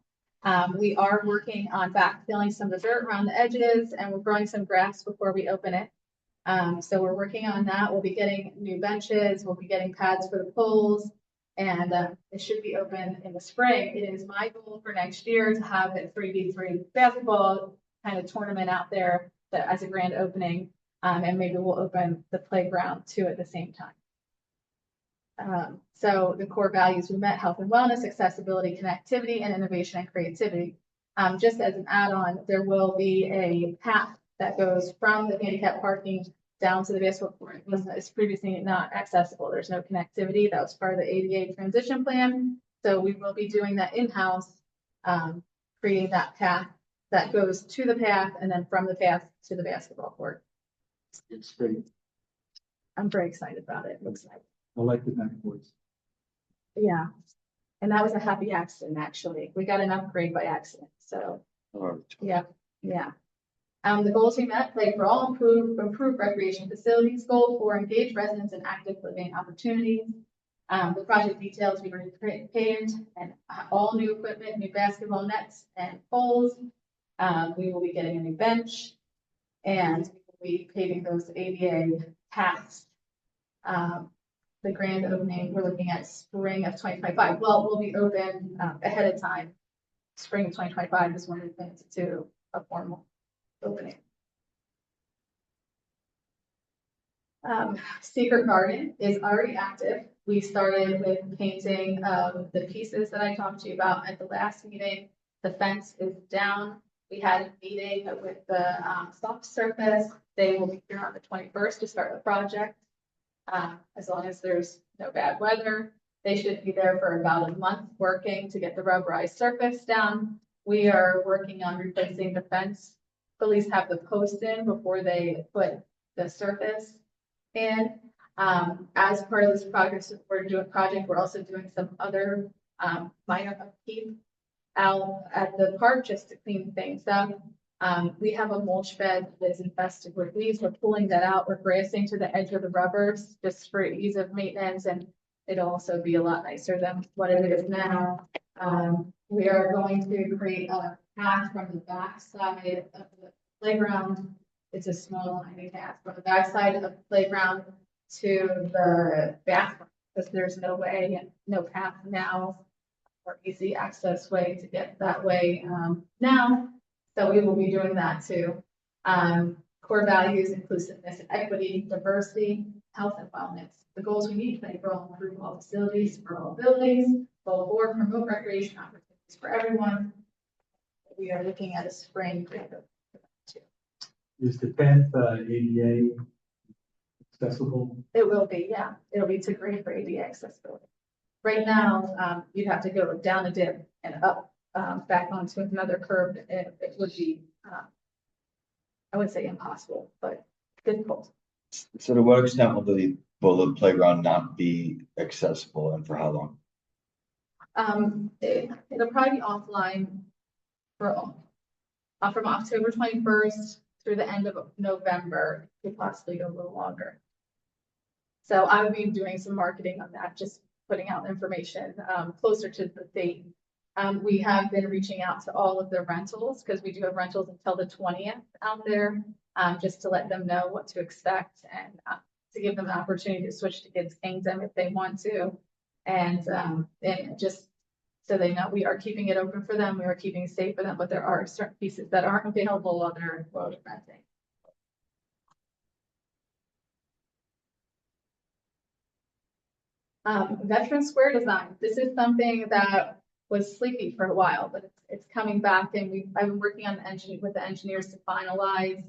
We are working on backfilling some of the dirt around the edges, and we're growing some grass before we open it. So we're working on that. We'll be getting new benches, we'll be getting pads for the poles, and it should be open in the spring. It is my goal for next year to have a 3v3 basketball kind of tournament out there as a grand opening, and maybe we'll open the playground too at the same time. So the core values we met: health and wellness, accessibility, connectivity, and innovation and creativity. Just as an add-on, there will be a path that goes from the handicap parking down to the basketball court. It's previously not accessible. There's no connectivity. That was part of the ADA transition plan. So we will be doing that in-house, creating that path that goes to the path and then from the path to the basketball court. It's great. I'm very excited about it. It looks like. I like the backboards. Yeah. And that was a happy accident, actually. We got an upgrade by accident. So yeah. The goals we met: Play for All, improve recreation facilities. Goal 4, engage residents in active living opportunities. The project details: we already paved and all new equipment, new basketball nets and poles. We will be getting a new bench, and we will be paving those ADA paths. The grand opening, we're looking at spring of 2025. Well, we'll be open ahead of time. Spring of 2025 is when we plan to do a formal opening. Secret Garden is already active. We started with painting the pieces that I talked to you about at the last meeting. The fence is down. We had a meeting with the soft surface. They will be here on the 21st to start the project. As long as there's no bad weather, they should be there for about a month working to get the rubberized surface down. We are working on replacing the fence. Police have the post in before they put the surface in. As part of this project, we're also doing some other minor upkeep out at the park just to clean things up. We have a mulch bed that is infested with weeds. We're pulling that out. We're grassing to the edge of the rubbers just for ease of maintenance, and it'll also be a lot nicer than what it is now. We are going to create a path from the back side of the playground. It's a small tiny path from the back side of the playground to the bathroom, because there's no way and no path now or easy access way to get that way now. So we will be doing that too. Core values: inclusiveness and equity, diversity, health and wellness. The goals we need: Play for All, improve all facilities for all buildings. Goal 4, promote recreation opportunities for everyone. We are looking at a spring. Is the path ADA accessible? It will be, yeah. It'll be too great for ADA accessibility. Right now, you'd have to go down a dip and up back onto another curve. It would be, I would say impossible, but difficult. So to what extent will the playground not be accessible, and for how long? It'll probably be offline for from October 21st through the end of November, could possibly go a little longer. So I will be doing some marketing on that, just putting out information closer to the date. We have been reaching out to all of the rentals because we do have rentals until the 20th out there, just to let them know what to expect and to give them an opportunity to switch to Kids Kingdom if they want to. And just so they know, we are keeping it open for them. We are keeping it safe for them, but there are certain pieces that aren't available while they're renting. Veteran Square design. This is something that was sleepy for a while, but it's coming back, and I've been working on with the engineers to finalize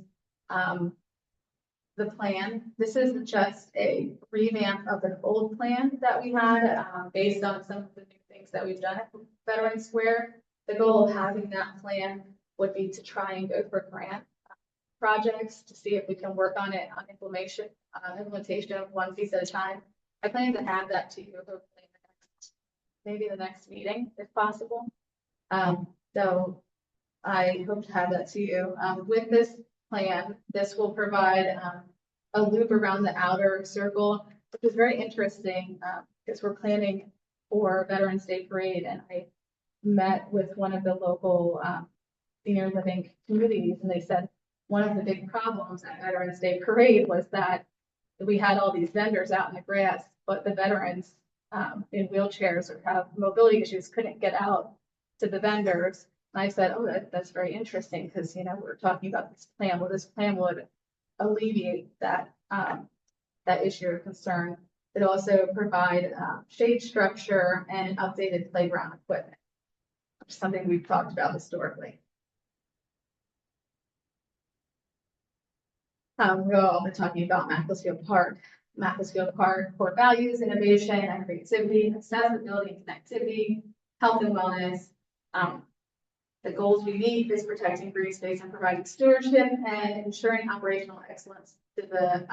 the plan. This is just a revamp of an old plan that we had based on some of the new things that we've done at Veteran Square. The goal of having that plan would be to try and go for grant projects to see if we can work on it on implementation of one piece at a time. I plan to have that to you hopefully maybe the next meeting if possible. So I hope to have that to you. With this plan, this will provide a loop around the outer circle, which is very interesting because we're planning for Veterans Day Parade, and I met with one of the local senior living communities, and they said one of the big problems at Veterans Day Parade was that we had all these vendors out in the grass, but the veterans in wheelchairs or have mobility issues couldn't get out to the vendors. And I said, oh, that's very interesting because, you know, we're talking about this plan. Well, this plan would alleviate that, that issue or concern. It also provide shade structure and updated playground equipment, which is something we've talked about historically. We've all been talking about Makefield Park. Makefield Park core values, innovation and creativity, accessibility and connectivity, health and wellness. The goals we need is protecting green space and providing stewardship and ensuring operational excellence to the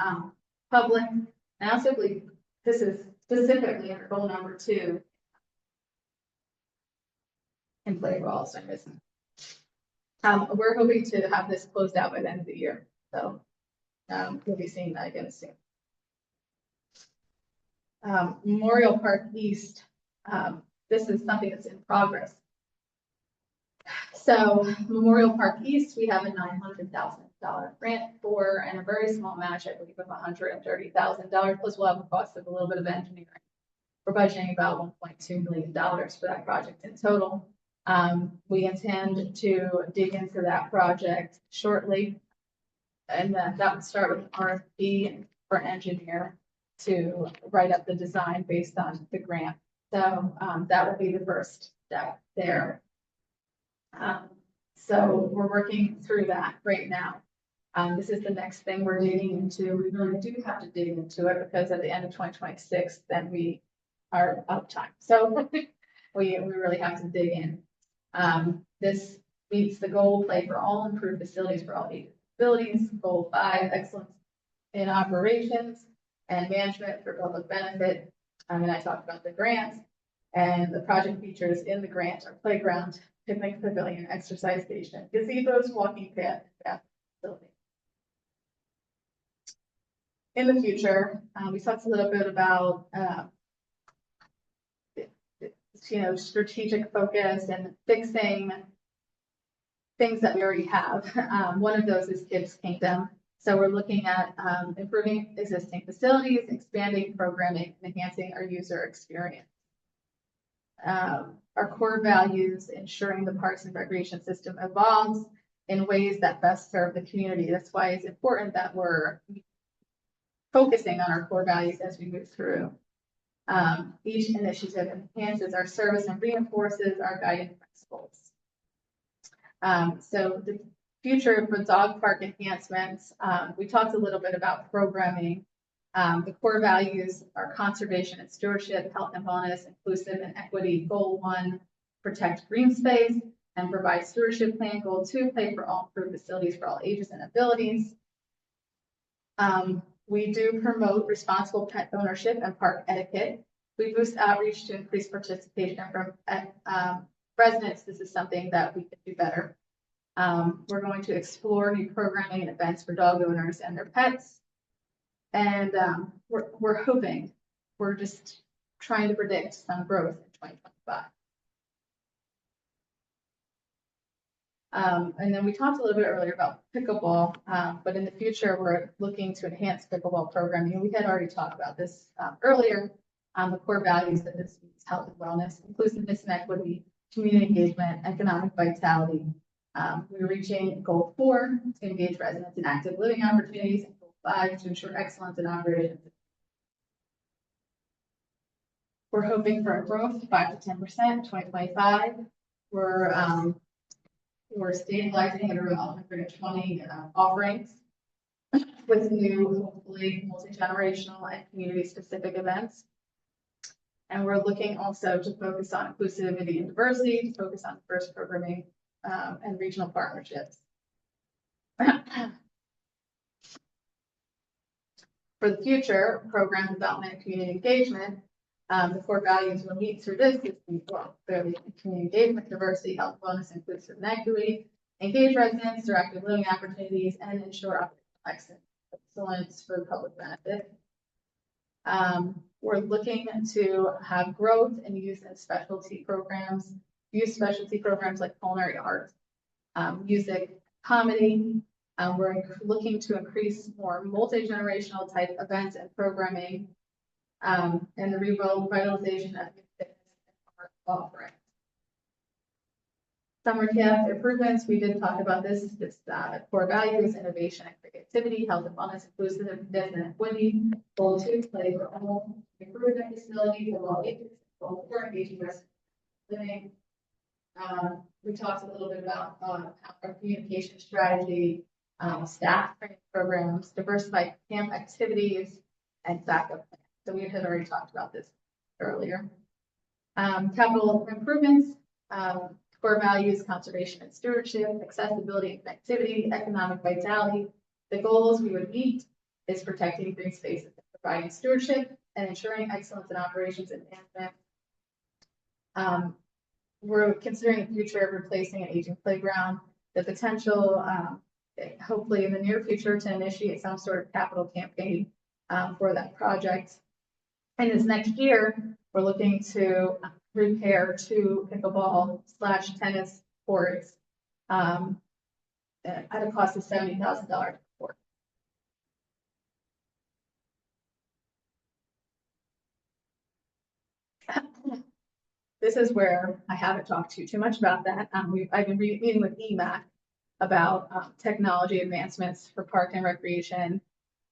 public. And I also believe this is specifically under goal number 2 in play for Alzheimer's. We're hoping to have this closed out by the end of the year. So we'll be seeing that again soon. Memorial Park East. This is something that's in progress. So Memorial Park East, we have a $900,000 grant for, and a very small match, I believe, of $130,000. Plus, we'll have a cost of a little bit of engineering. We're budgeting about $1.2 million for that project in total. We intend to dig into that project shortly, and that would start with an RFP for an engineer to write up the design based on the grant. So that will be the first step there. So we're working through that right now. This is the next thing we're digging into. We really do have to dig into it because at the end of 2026, then we are out of time. So we really have to dig in. This meets the goal, play for all, improved facilities for all abilities. Goal 5, excellence in operations and management for public benefit. And I talked about the grants, and the project features in the grant are playground, picnic pavilion, exercise station, gazebos, walking path, facility. In the future, we talked a little bit about strategic focus and fixing things that we already have. One of those is Kids Kingdom. So we're looking at improving existing facilities, expanding programming, and enhancing our user experience. Our core values, ensuring the parks and recreation system evolves in ways that best serve the community. That's why it's important that we're focusing on our core values as we move through. Each initiative enhances our service and reinforces our guiding principles. So the future for dog park enhancements, we talked a little bit about programming. The core values are conservation and stewardship, health and wellness, inclusive and equity. Goal 1, protect green space and provide stewardship plan. Goal 2, play for all, improve facilities for all ages and abilities. We do promote responsible pet ownership and park etiquette. We boost outreach to increase participation from residents. This is something that we could do better. We're going to explore new programming and events for dog owners and their pets. And we're hoping, we're just trying to predict some growth in 2025. And then we talked a little bit earlier about pickleball, but in the future, we're looking to enhance pickleball programming. We had already talked about this earlier. The core values that this means: health and wellness, inclusiveness and equity, community engagement, economic vitality. We're reaching goal 4 to engage residents in active living opportunities, and goal 5 to ensure excellence in operations. We're hoping for a growth of 5 to 10% in 2025. We're stabilizing at around 120 offerings with new, hopefully multi-generational and community-specific events. And we're looking also to focus on inclusivity and diversity, to focus on diverse programming and regional partnerships. For the future, program development and community engagement, the core values we'll meet through this is, well, clearly community engagement, diversity, health, wellness, inclusive and equity, engage residents through active living opportunities, and ensure excellence for public benefit. We're looking to have growth and use in specialty programs, specialty programs like culinary arts, music, comedy. We're looking to increase more multi-generational type events and programming, and the revitalization of fitness and art offerings. Summer camp improvements, we did talk about this. Core values: innovation and creativity, health and wellness, inclusiveness and equity. Goal 2, play for all, improve accessibility for all ages. Goal 4, engaging residents living. We talked a little bit about our communication strategy, staff training programs, diversified camp activities, and backup plans. So we had already talked about this earlier. Capital improvements, core values: conservation and stewardship, accessibility and connectivity, economic vitality. The goals we would meet is protecting green spaces, providing stewardship, and ensuring excellence in operations and management. We're considering the future of replacing an aging playground, the potential, hopefully in the near future, to initiate some sort of capital campaign for that project. And this next year, we're looking to repair 2 pickleball/tennis courts at a cost of $70,000 per court. This is where I haven't talked to you too much about that. I've been meeting with EMAC about technology advancements for park and recreation.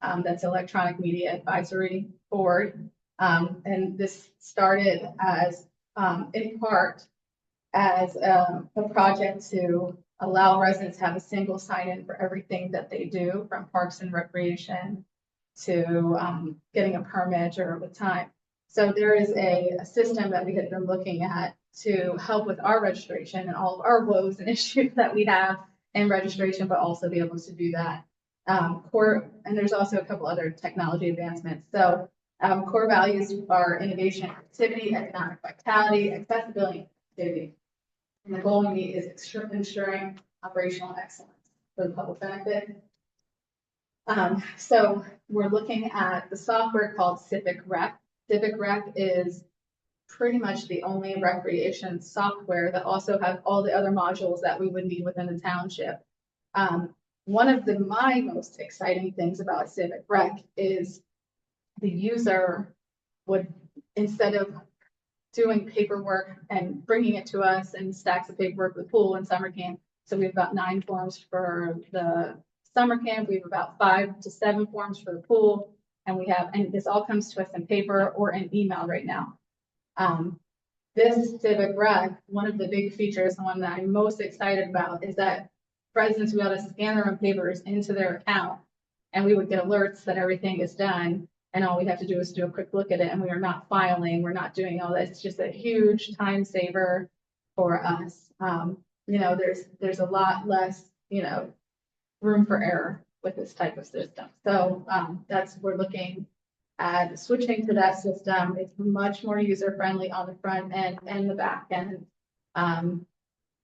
That's Electronic Media Advisory Board. And this started as, in part, as a project to allow residents to have a single sign-in for everything that they do, from parks and recreation to getting a permit or with time. So there is a system that we had been looking at to help with our registration and all of our woes and issues that we have in registration, but also be able to do that. And there's also a couple other technology advancements. So core values are innovation, activity, economic vitality, accessibility, and activity. And the goal we meet is ensuring operational excellence for the public benefit. So we're looking at the software called Civic Rec. Civic Rec is pretty much the only recreation software that also has all the other modules that we would need within the township. One of my most exciting things about Civic Rec is the user would, instead of doing paperwork and bringing it to us and stacks of paperwork with pool and summer camp. So we have about 9 forms for the summer camp. We have about 5 to 7 forms for the pool. And this all comes to us in paper or in email right now. This Civic Rec, one of the big features, the one that I'm most excited about, is that residents will be able to scan their own papers into their account, and we would get alerts that everything is done. And all we have to do is do a quick look at it, and we are not filing, we're not doing all this. It's just a huge time saver for us. There's a lot less, room for error with this type of system. So we're looking at switching to that system. It's much more user friendly on the front end and the back end.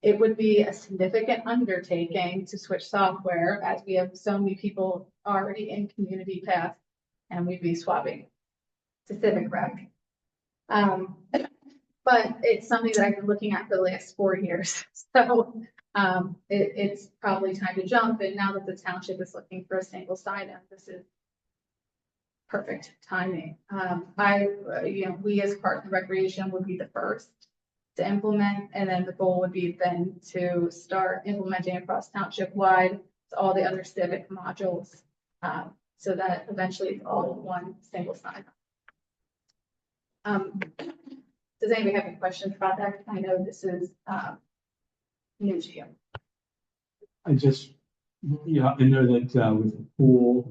It would be a significant undertaking to switch software as we have so many people already in Community Path and we'd be swapping to Civic Rec. But it's something that I've been looking at for the last 4 years. So it's probably time to jump. And now that the township is looking for a single sign-on, this is perfect timing. We as Parks and Recreation would be the first to implement, and then the goal would be then to start implementing across township wide to all the other civic modules, so that eventually it's all one single sign. Does anybody have any questions about that? I know this is new to you. I just, I know that with the pool,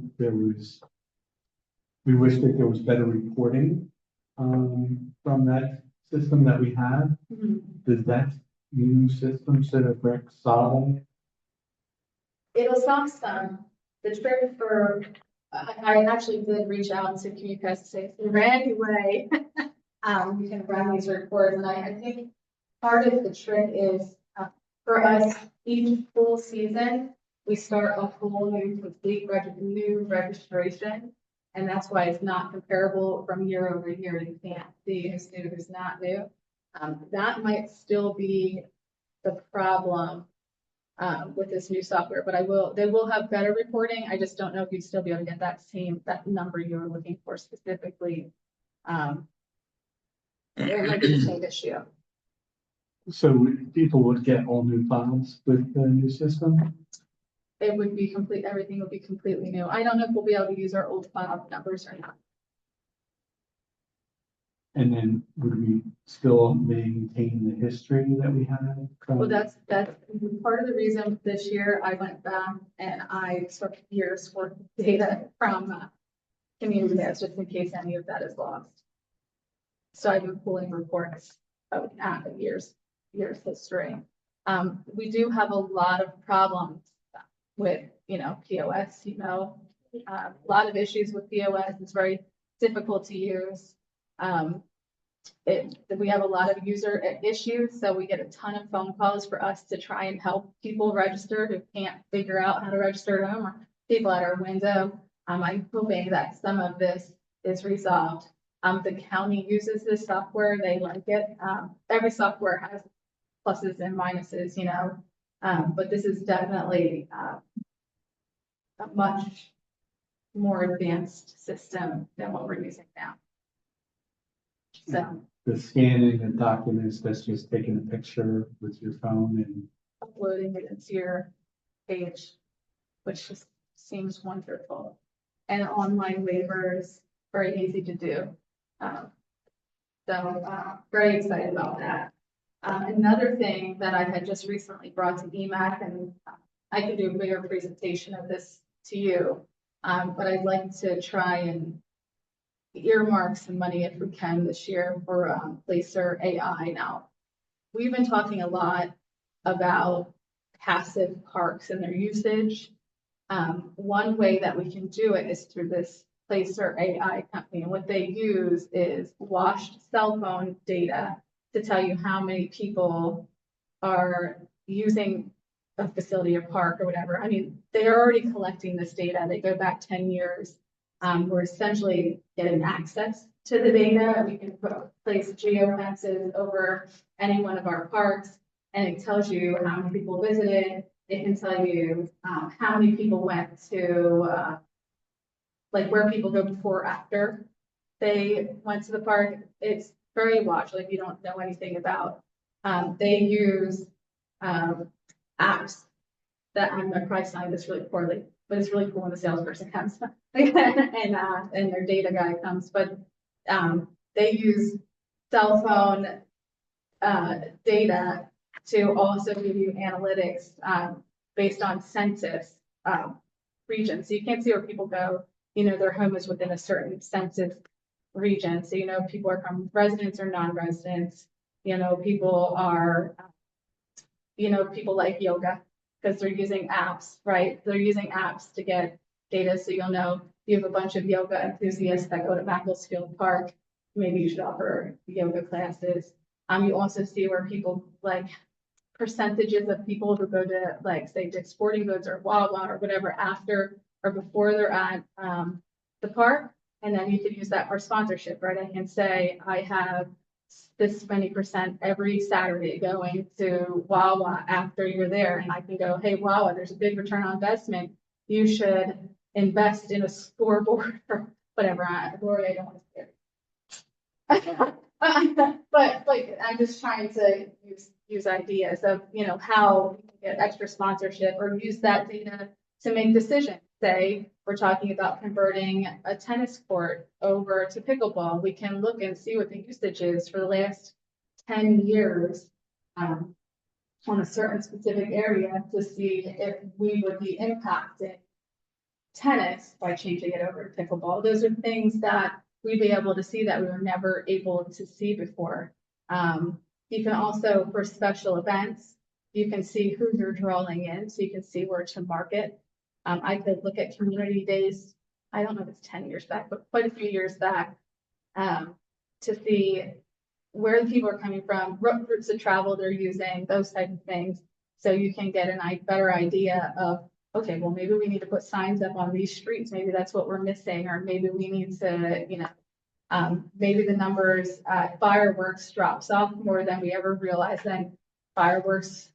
we wish that there was better reporting from that system that we have. Does that new system sort of solve? It'll solve some. The trick for, I actually did reach out to Community Pass to say, if there any way you can run these reports, and I think part of the trick is for us, each full season, we start a whole new complete new registration. And that's why it's not comparable from year over year. You can't see who's new, who's not new. That might still be the problem with this new software, but they will have better reporting. I just don't know if you'd still be able to get that number you were looking for specifically. It might be the same issue. So people would get all new files with the new system? It would be complete, everything would be completely new. I don't know if we'll be able to use our old file numbers or not. And then would we still maintain the history that we had? Well, that's part of the reason this year I went back and I took years worth of data from Community Pass just in case any of that is lost. So I've been pulling reports of years history. We do have a lot of problems with, POS, a lot of issues with POS. It's very difficult to use. We have a lot of user issues, so we get a ton of phone calls for us to try and help people register who can't figure out how to register at home, or people at our window. I'm hoping that some of this is resolved. The county uses this software. They like it. Every software has pluses and minuses, but this is definitely a much more advanced system than what we're using now. So the scanning the documents, that's just taking a picture with your phone and uploading it into your page, which just seems wonderful. And online waivers, very easy to do. Very excited about that. Another thing that I had just recently brought to EMAC, and I can do a bigger presentation of this to you, but I'd like to try and earmark some money if we can this year for Placer AI. Now, we've been talking a lot about passive parks and their usage. One way that we can do it is through this Placer AI company, and what they use is washed cell phone data to tell you how many people are using a facility or park or whatever. I mean, they're already collecting this data. They go back 10 years. We're essentially getting access to the data. We can place geofences over any one of our parks, and it tells you how many people visited. It can tell you how many people went to, where people go before or after they went to the park. It's very watched, like you don't know anything about. They use apps that I'm probably saying this really poorly, but it's really cool when the salesperson comes and their data guy comes. But they use cell phone data to also give you analytics based on census region. So you can't see where people go. Their home is within a certain census region. So if people are from residents or non-residents. People are, people like yoga because they're using apps, right? They're using apps to get data. So you have a bunch of yoga enthusiasts that go to Makefield Park. Maybe you should offer yoga classes. You also see where people percentages of people who go to, like, say, Dick's Sporting Goods or Wawa or whatever after or before they're at the park. And then you could use that for sponsorship, right? I can say I have this many percent every Saturday going to Wawa after you're there. And I can go, hey, Wawa, there's a big return on investment. You should invest in a scoreboard or whatever. Lori, I don't want to say but like, I'm just trying to use ideas of, you know, how we can get extra sponsorship or use that data to make decisions. Say we're talking about converting a tennis court over to pickleball. We can look and see what the usage is for the last 10 years on a certain specific area to see if we would be impacted tennis by changing it over to pickleball. Those are things that we'd be able to see that we were never able to see before. You can also, for special events, you can see who you're drawing in, so you can see where to market. I could look at community days, I don't know if it's 10 years back, but quite a few years back, to see where the people are coming from, what routes of travel they're using, those type of things. So you can get a better idea of, okay, well, maybe we need to put signs up on these streets. Maybe that's what we're missing, or maybe we need to, you know, maybe the numbers at fireworks drops off more than we ever realized. Then fireworks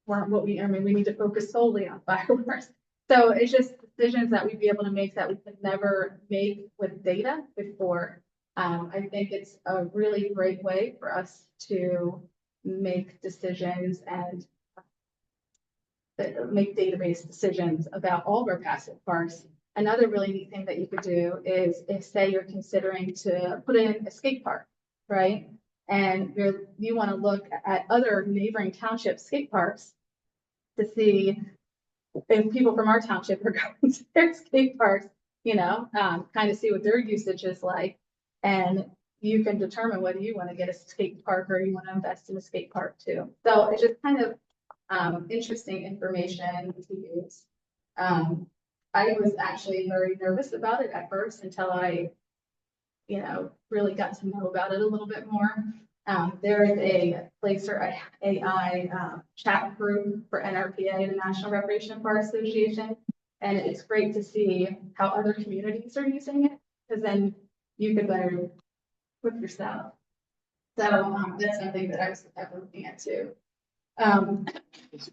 weren't what we need to focus solely on fireworks. So it's just decisions that we'd be able to make that we could never make with data before. I think it's a really great way for us to make decisions and make database decisions about all of our passive parks. Another really neat thing that you could do is if, say, you're considering to put in a skate park, right? And you want to look at other neighboring township skate parks to see if people from our township are going to their skate parks, you know, kind of see what their usage is like. And you can determine whether you want to get a skate park or you want to invest in a skate park too. So it's just kind of interesting information to use. I was actually very nervous about it at first until I, you know, really got to know about it a little bit more. There is a Placer AI chat group for NRPA, the National Recreation Park Association, and it's great to see how other communities are using it, because then you can better with yourself. So that's something that I was looking at too.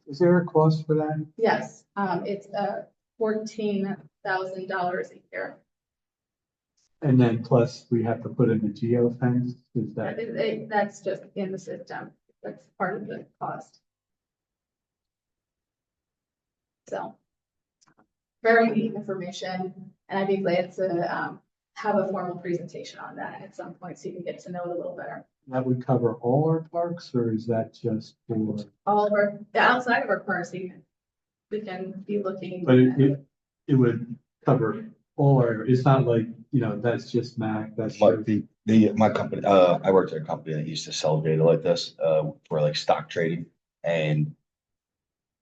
Is there a cost for that? Yes, it's $14,000 a year. And then plus we have to put in a geofence, is that? That's just in the system. That's part of the cost. So very neat information, and I'd be glad to have a formal presentation on that at some point so you can get to know it a little better. That would cover all our parks, or is that just for? All of our, outside of our parks, we can be looking. But it would cover all our, it's not like, you know, that's just Mac, that's But just. my company, I worked at a company that used to sell data like this, for like stock trading, and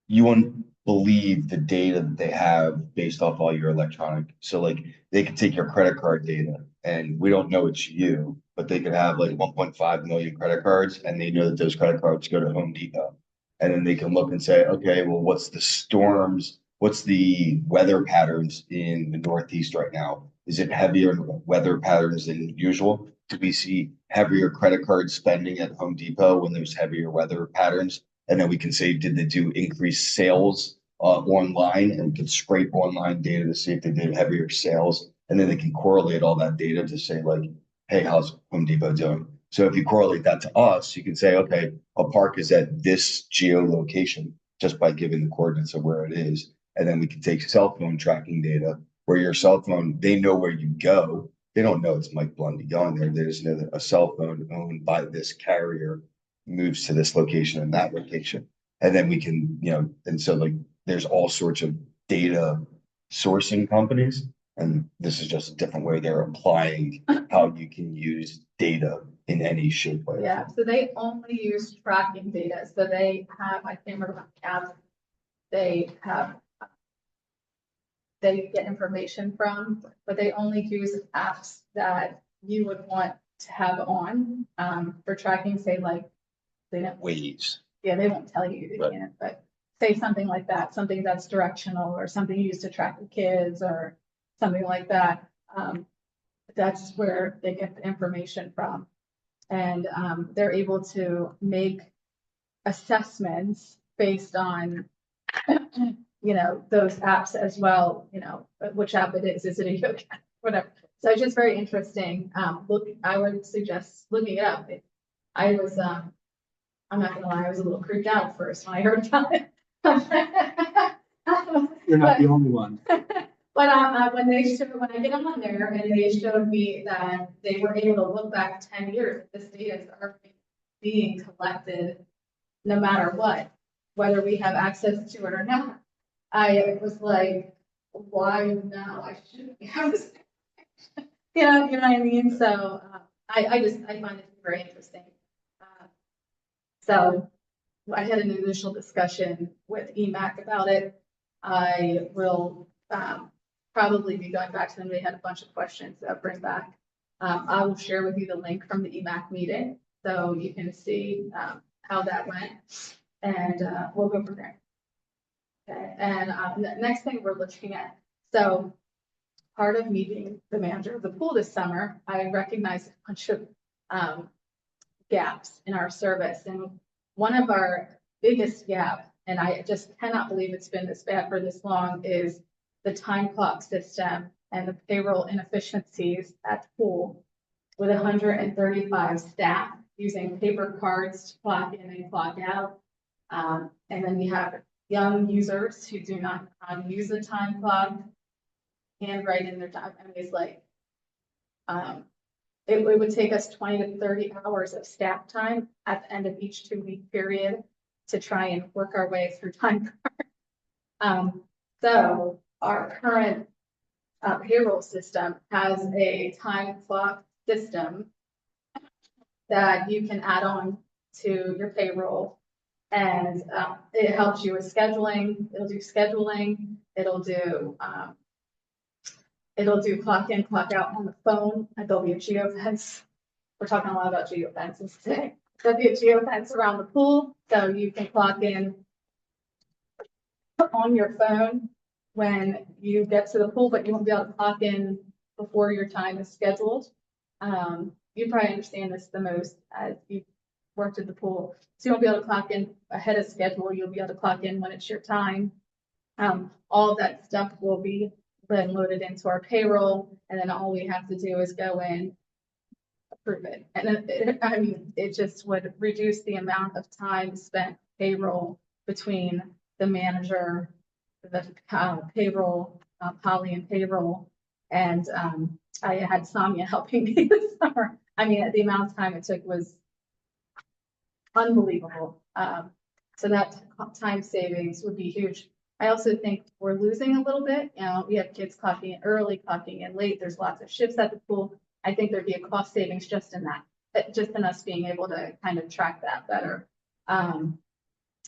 you wouldn't believe the data that they have based off all your electronic. So like they could take your credit card data, and we don't know it's you, but they could have like 1.5 million credit cards, and they know that those credit cards go to Home Depot. And then they can look and say, okay, well, what's the storms? What's the weather patterns in the Northeast right now? Is it heavier weather patterns than usual? Do we see heavier credit card spending at Home Depot when there's heavier weather patterns? And then we can say, did they do increased sales online? And we can scrape online data to see if they did heavier sales. And then they can correlate all that data to say like, hey, how's Home Depot doing? So if you correlate that to us, you can say, okay, a park is at this geolocation just by giving the coordinates of where it is. And then we can take cell phone tracking data where your cell phone, they know where you go. They don't know it's Mike Blundy going there. They just know that a cell phone owned by this carrier moves to this location and that location. And then we can, you know, and so like there's all sorts of data sourcing companies. And this is just a different way they're applying how you can use data in any shape. Way. Yeah, so they only use tracking data. So they have, I can't remember what apps they have, they get information from, but they only use apps that you would want to have on for tracking, say like, they know Waze. Yeah, they won't tell you they Right. can't, but say something like that, something that's directional or something used to track the kids or something like that. That's where they get the information from. And they're able to make assessments based on, you know, those apps as well, you know, which app it is it a yoga, whatever. So it's just very interesting. I would suggest looking it up. I was, I'm not gonna lie, I was a little creeped out at first when I heard about it. You're not the only one. But when I get on there and they showed me that they were able to look back 10 years, this data is already being collected no matter what, whether we have access to it or not. I was like, why now? I shouldn't have this. You know what I mean? So I find it very interesting. So I had an initial discussion with EMAC about it. I will probably be going back to them. They had a bunch of questions that I'll bring back. I will share with you the link from the EMAC meeting so you can see how that went, and we'll go from there. Okay, and the next thing we're looking at. So part of me being the manager of the pool this summer, I recognized a bunch of gaps in our service, and one of our biggest gaps, and I just cannot believe it's been this bad for this long, is the time clock system and the payroll inefficiencies at the pool with 135 staff using paper cards to clock in and clock out. And then we have young users who do not use the time clock, handwrite in their time. I mean, it's like, it would take us 20 to 30 hours of staff time at the end of each 2-week period to try and work our way through time cards. So our current payroll system has a time clock system that you can add to your payroll, and it helps you with scheduling. It'll do scheduling. It'll do clock in, clock out on the phone. And there'll be a geofence. We're talking a lot about geofences today. There'll be a geofence around the pool, so you can clock in on your phone when you get to the pool, but you won't be able to clock in before your time is scheduled. You probably understand this the most as you've worked at the pool. So you won't be able to clock in ahead of schedule. You'll be able to clock in when it's your time. All of that stuff will be then loaded into our payroll, and then all we have to do is go in, approve it. And it just would reduce the amount of time spent payroll between the manager, the payroll, Polly and payroll, and I had Sonia helping me this summer. I mean, the amount of time it took was unbelievable. So that time savings would be huge. I also think we're losing a little bit. You know, we have kids clocking in early, clocking in late. There's lots of shifts at the pool. I think there'd be a cost savings just in that, just in us being able to kind of track that better. And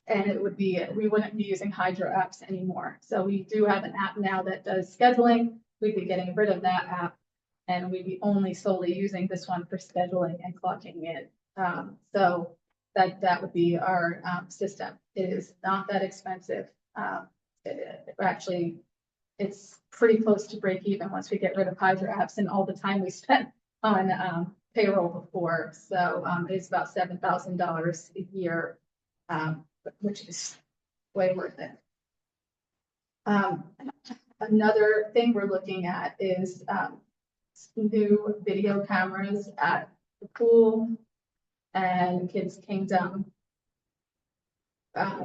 it would be, we wouldn't be using Hydro apps anymore. So we do have an app now that does scheduling. We'd be getting rid of that app, and we'd be only solely using this one for scheduling and clocking in. So that would be our system. It is not that expensive. Actually, it's pretty close to break even once we get rid of Hydro apps and all the time we spent on payroll before. So it's about $7,000 a year, which is way worth it. Another thing we're looking at is new video cameras at the pool and Kids Kingdom.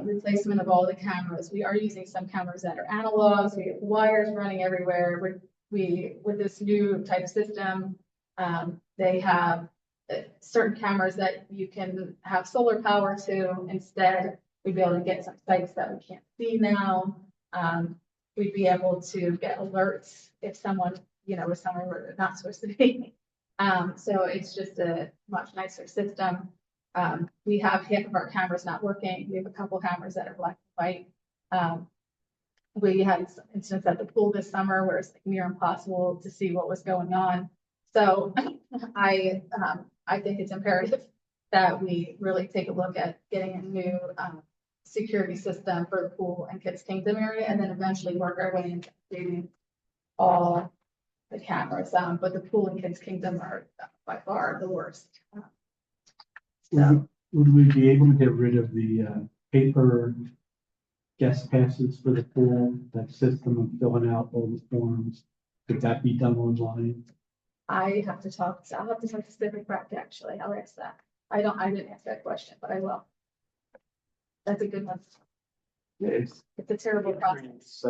Replacement of all the cameras. We are using some cameras that are analogs. We have wires running everywhere. With this new type system, they have certain cameras that you can have solar power to. Instead, we'd be able to get some sites that we can't see now. We'd be able to get alerts if someone, is somewhere where they're not supposed to be. So it's just a much nicer system. We have half of our cameras not working. We have a couple cameras that are black and white. We had some instance at the pool this summer where it's near impossible to see what was going on. So I think it's imperative that we really take a look at getting a new, security system for the pool and Kids Kingdom area, and then eventually work our way into updating all the cameras. But the pool and Kids Kingdom are by far the worst. Would we be able to get rid of the paper guest passes for the pool, that system of filling out all the forms? Could that be done online? I'll have to talk to Civic Rep, actually. I'll ask that. I didn't ask that question, but I will. That's a good one. It's, It's a terrible problem. it's,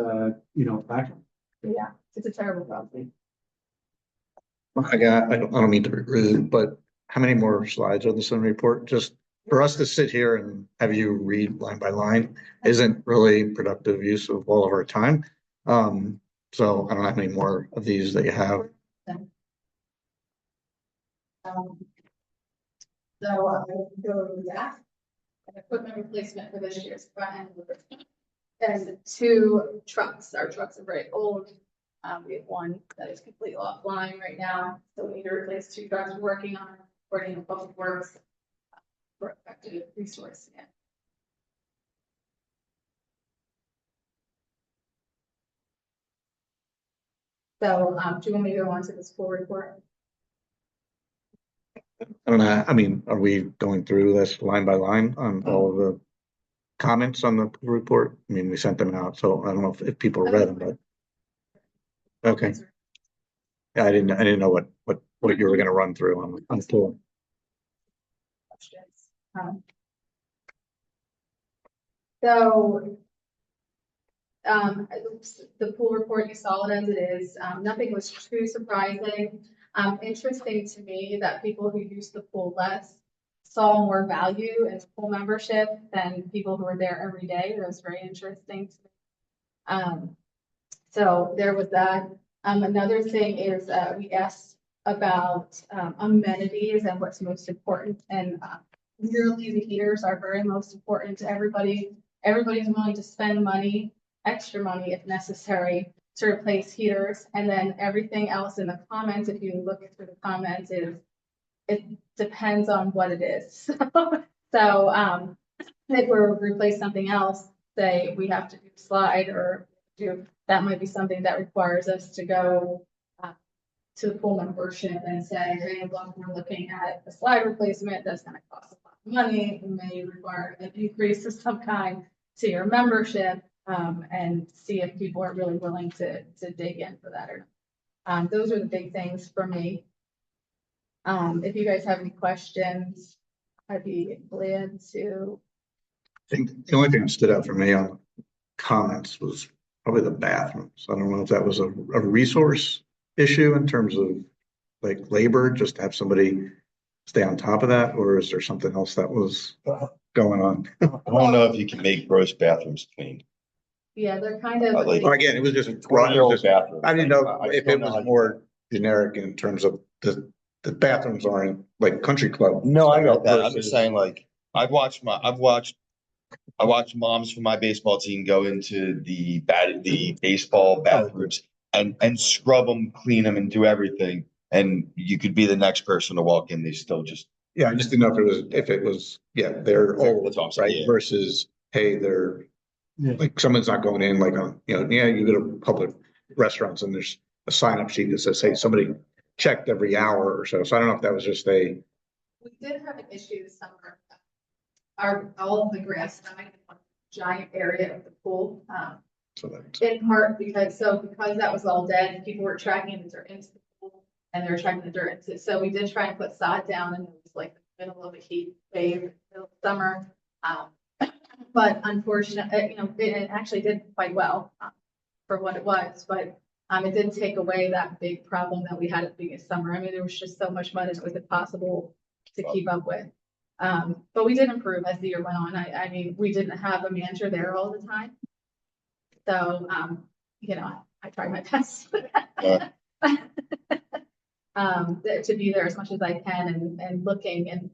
back. Yeah, it's a terrible problem. I don't mean to be rude, but how many more slides are this in the report? Just for us to sit here and have you read line by line isn't really productive use of all of our time. So I don't know how many more of these that you have. So I will go over that. An equipment replacement for this year's front end. And 2 trucks. Our trucks are very old. We have one that is completely offline right now, so we need to replace 2 trucks. We're working on according to Public Works for effective resource. Yeah. So, do you want me to go on to this full report? I don't know. I mean, are we going through this line by line on all of the comments on the report? I mean, we sent them out, so I don't know if people read them, but okay. Yeah, I didn't know what you were going to run through on the pool. Questions. So, the pool report, you saw it as it is. Nothing was too surprising. Interesting to me that people who use the pool less saw more value in pool membership than people who were there every day. It was very interesting to me. So there was that. Another thing is we asked about amenities and what's most important. And clearly the heaters are very most important to everybody. Everybody's willing to spend money, extra money if necessary, to replace heaters. And then everything else in the comments, if you look through the comments, it depends on what it is. So if we're replace something else, say we have to do slide or do, that might be something that requires us to go to the pool membership and say, hey, look, we're looking at a slide replacement that's going to cost a lot of money. It may require an increase of some kind to your membership, and see if people are really willing to dig in for that or not. Those are the big things for me. If you guys have any questions, I'd be glad to. I think the only thing that stood out for me on comments was probably the bathrooms. I don't know if that was a resource issue in terms of like labor, just to have somebody stay on top of that, or is there something else that was going on? I don't know if you can make gross bathrooms clean. Yeah, they're kind of. Or again, it was just Bathroom. I didn't know if it was more generic in terms of the bathrooms aren't like country club. No, I got that. I'm versus- just saying, like, I watched moms from my baseball team go into the baseball bathrooms and scrub them, clean them, and do everything. And you could be the next person to walk in. They still just. Yeah, I just didn't know if it was they're old, That's what I'm saying, right? yeah. Versus, hey, they're Yeah. like someone's not going in like on, you go to public restaurants and there's a sign up sheet that says, hey, somebody checked every hour or so. So I don't know if that was just We did have an issue this summer. All of the grass died in one giant area of the pool. so that In part because that was all dead, people were tracking the dirt into the pool and they were tracking the dirt into. So we did try and put sod down, and it was like the middle of a heat wave in the summer. But unfortunately, it actually did quite well for what it was. But it didn't take away that big problem that we had at the beginning of summer. I mean, there was just so much mud, it was impossible to keep up with. But we did improve as the year went on. I mean, we didn't have a manager there all the time. So, I tried my best to be there as much as I can and looking and,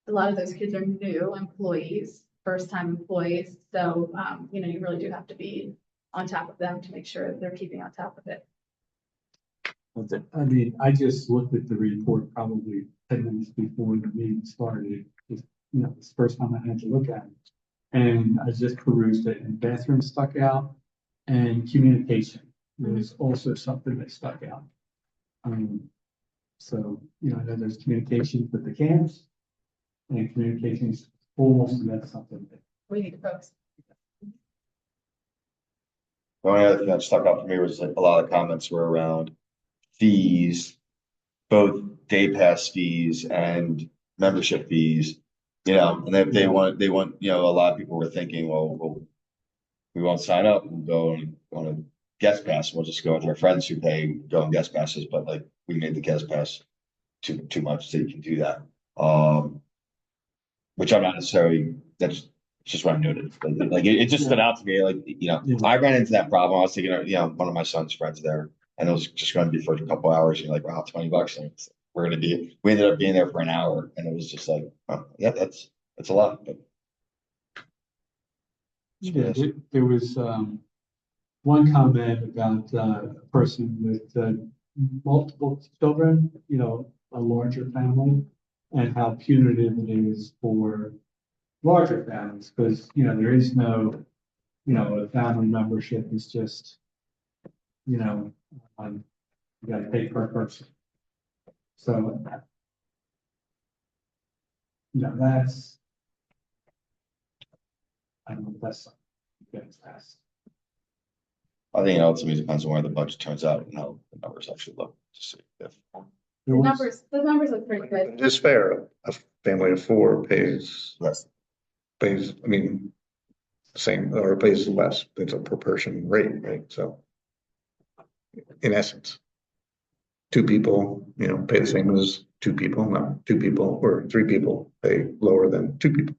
a lot of those kids are new employees, first-time employees. So, you really do have to be on top of them to make sure that they're keeping on top of it. I mean, I just looked at the report probably 10 minutes before the meeting started. Just, it's the first time I had to look at it. And I just perused it, and bathroom stuck out, and communication was also something that stuck out. So, I know there's communications with the camps and communications schools, and that's something that We need to focus. The only other thing that stuck out for me was like a lot of comments were around fees, both day pass fees and membership fees. And they want, a lot of people were thinking, well, we won't sign up, we'll go on a guest pass, we'll just go with our friends who go on guest passes, but like we made the guest pass too much, so you can do that. Which I'm not necessarily, that's just what I noted. Like it just stood out to me. Like, I ran into that problem. I was thinking, one of my son's friends there, and it was just going to be for a couple hours. You're like, wow, $20. And we ended up being there for an hour, and it was just like, oh, yeah, that's a lot. But yeah, there was one comment about a person with multiple children, a larger family, and how punitive it is for larger families, because, there is no, a family membership is just, you got to pay per person. So, that's, I don't know if that's something you guys asked. I think it ultimately depends on where the budget turns out and how the numbers actually look to see if. The numbers look pretty good. It's fair. A family of four pays, Less. I mean, same, or pays less. It's a per person rate, right? So in essence, two people, pay the same as two people, not two people or three people pay lower than two people.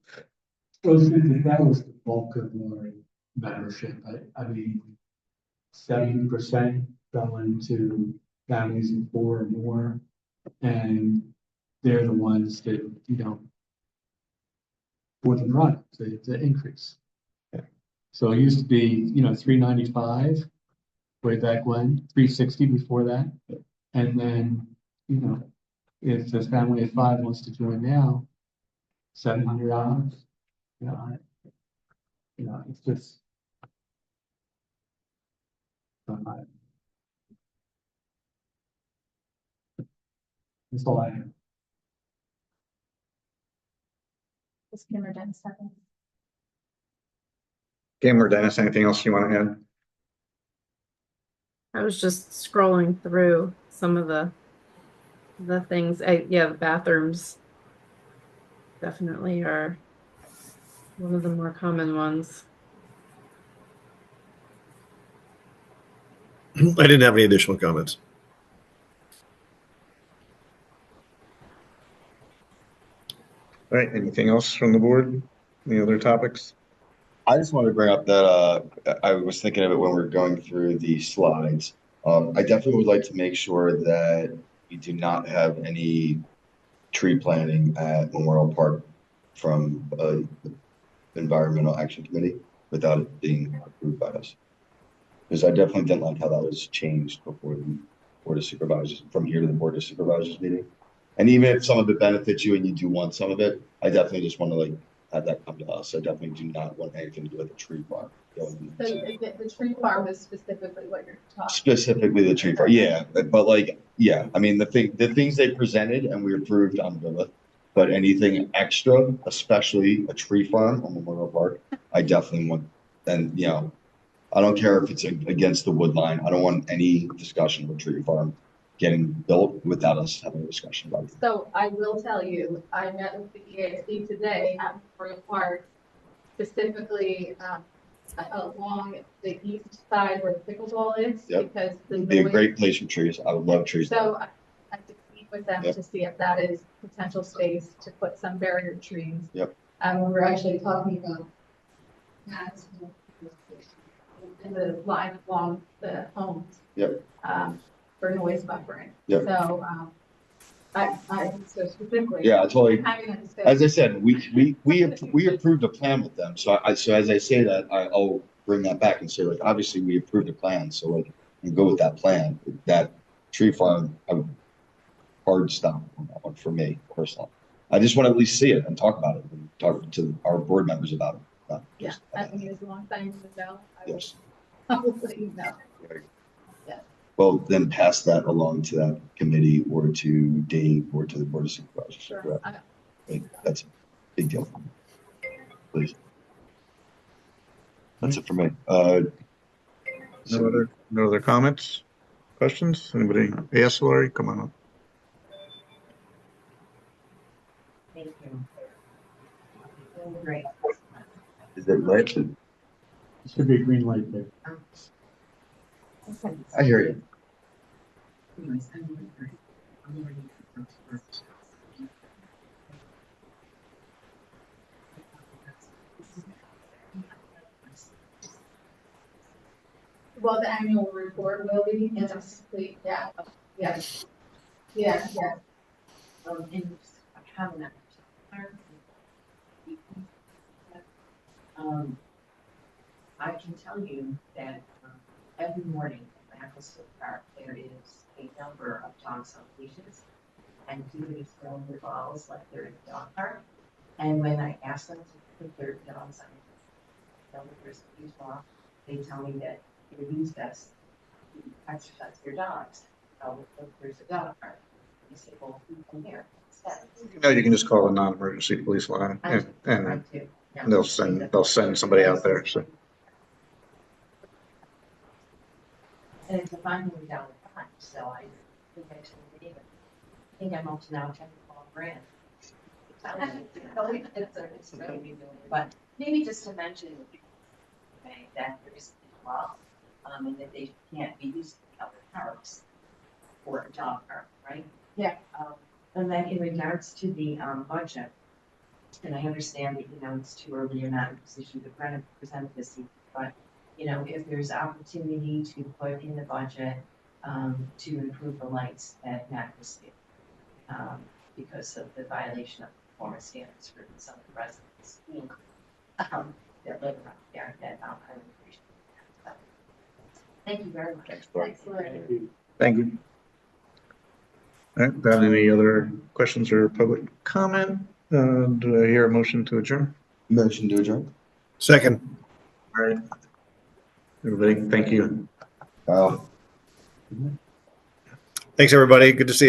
Well, that was the bulk of our membership. I mean, 70% fell into families of four or more, and they're the ones that, for the run, the increase. Yeah. So it used to be, $395 way back when, $360 before that. And then, if the family of five wants to join now, $700. It's just. That's all I have. This camera done seven. Kim or Dennis, anything else you want to add? I was just scrolling through some of the things. The bathrooms definitely are one of the more common ones. I didn't have any additional comments. All right, anything else from the board? Any other topics? I just wanted to bring up that I was thinking of it when we were going through the slides. I definitely would like to make sure that we do not have any tree planting at Memorial Park from the Environmental Action Committee without it being approved by us. Because I definitely didn't like how that was changed before the Board of Supervisors, from here to the Board of Supervisors meeting. And even if some of it benefits you and you do want some of it, I definitely just want to have that come to us. I definitely do not want anything to do with the tree farm. So the tree farm was specifically what you're talking. Specifically the tree farm, yeah. But I mean, the things they presented and we approved, I'm good with. But anything extra, especially a tree farm on Memorial Park, I definitely want. And I don't care if it's against the wood line. I don't want any discussion of a tree farm getting built without us having a discussion about it. So I will tell you, I met with the EAC today at Memorial Park, specifically along the east side where the pickleball is, because it'd be a great place for trees. I would love trees. So I have to meet with them to see if that is potential space to put some barrier trees. Yep. We were actually talking about that in the line along the homes. Yep. For noise buffering. Yep. So, so specifically. Yeah, totally. As I said, we approved a plan with them. So as I say that, I'll bring that back and say, obviously we approved a plan. So and go with that plan. That tree fly, a hard stop on that one for me personally. I just want to at least see it and talk about it and talk to our board members about it. not Yeah, just- I think it's a long time to go. Yes. I will let you know. Yeah. Well, then pass that along to that committee or to Dave or to the board of supervisors. Sure. Correct. Okay. I think that's a big deal for me. Please. That's it for me. No other comments, questions? Anybody? Yes, Lori, come on up. Thank you. Great. Is it lit? There should be a green light there. I hear you. Anyways, I'm wondering, first. Well, the annual report will be, and it's complete, yeah, yeah. Yeah, yeah. And I haven't. I can tell you that every morning at Makefield Park, there is a number of dogs on leashes. And people just throw their balls like they're in a dog park. And when I ask them to put their dogs on, there's a leash law, they tell me that they use this to exercise their dogs. Oh, look, there's a dog park. You say, well, who can here instead? You can just call a non-emergency police line I and do. Yeah. they'll send somebody out there, so. And it's a $5 million fine, so I think I told David, I think I'm up to now $10,000. It's really be doing, but maybe just to mention that there is a law, and that they can't be used in other parks for a dog park, right? Yeah. And then in regards to the budget, and I understand that, it's too early, you're not in a position to present this, but if there's opportunity to put in the budget to improve the lights at Makefield, because of the violation of performance standards for some of the residents that live around there, that I would appreciate that. Thank you very much. Thanks, Lori. Thank you. All right, got any other questions or public comment? Do I hear a motion to adjourn? Motion to adjourn. Second. All right. Everybody, thank you. Kyle. Thanks, everybody. Good to see you.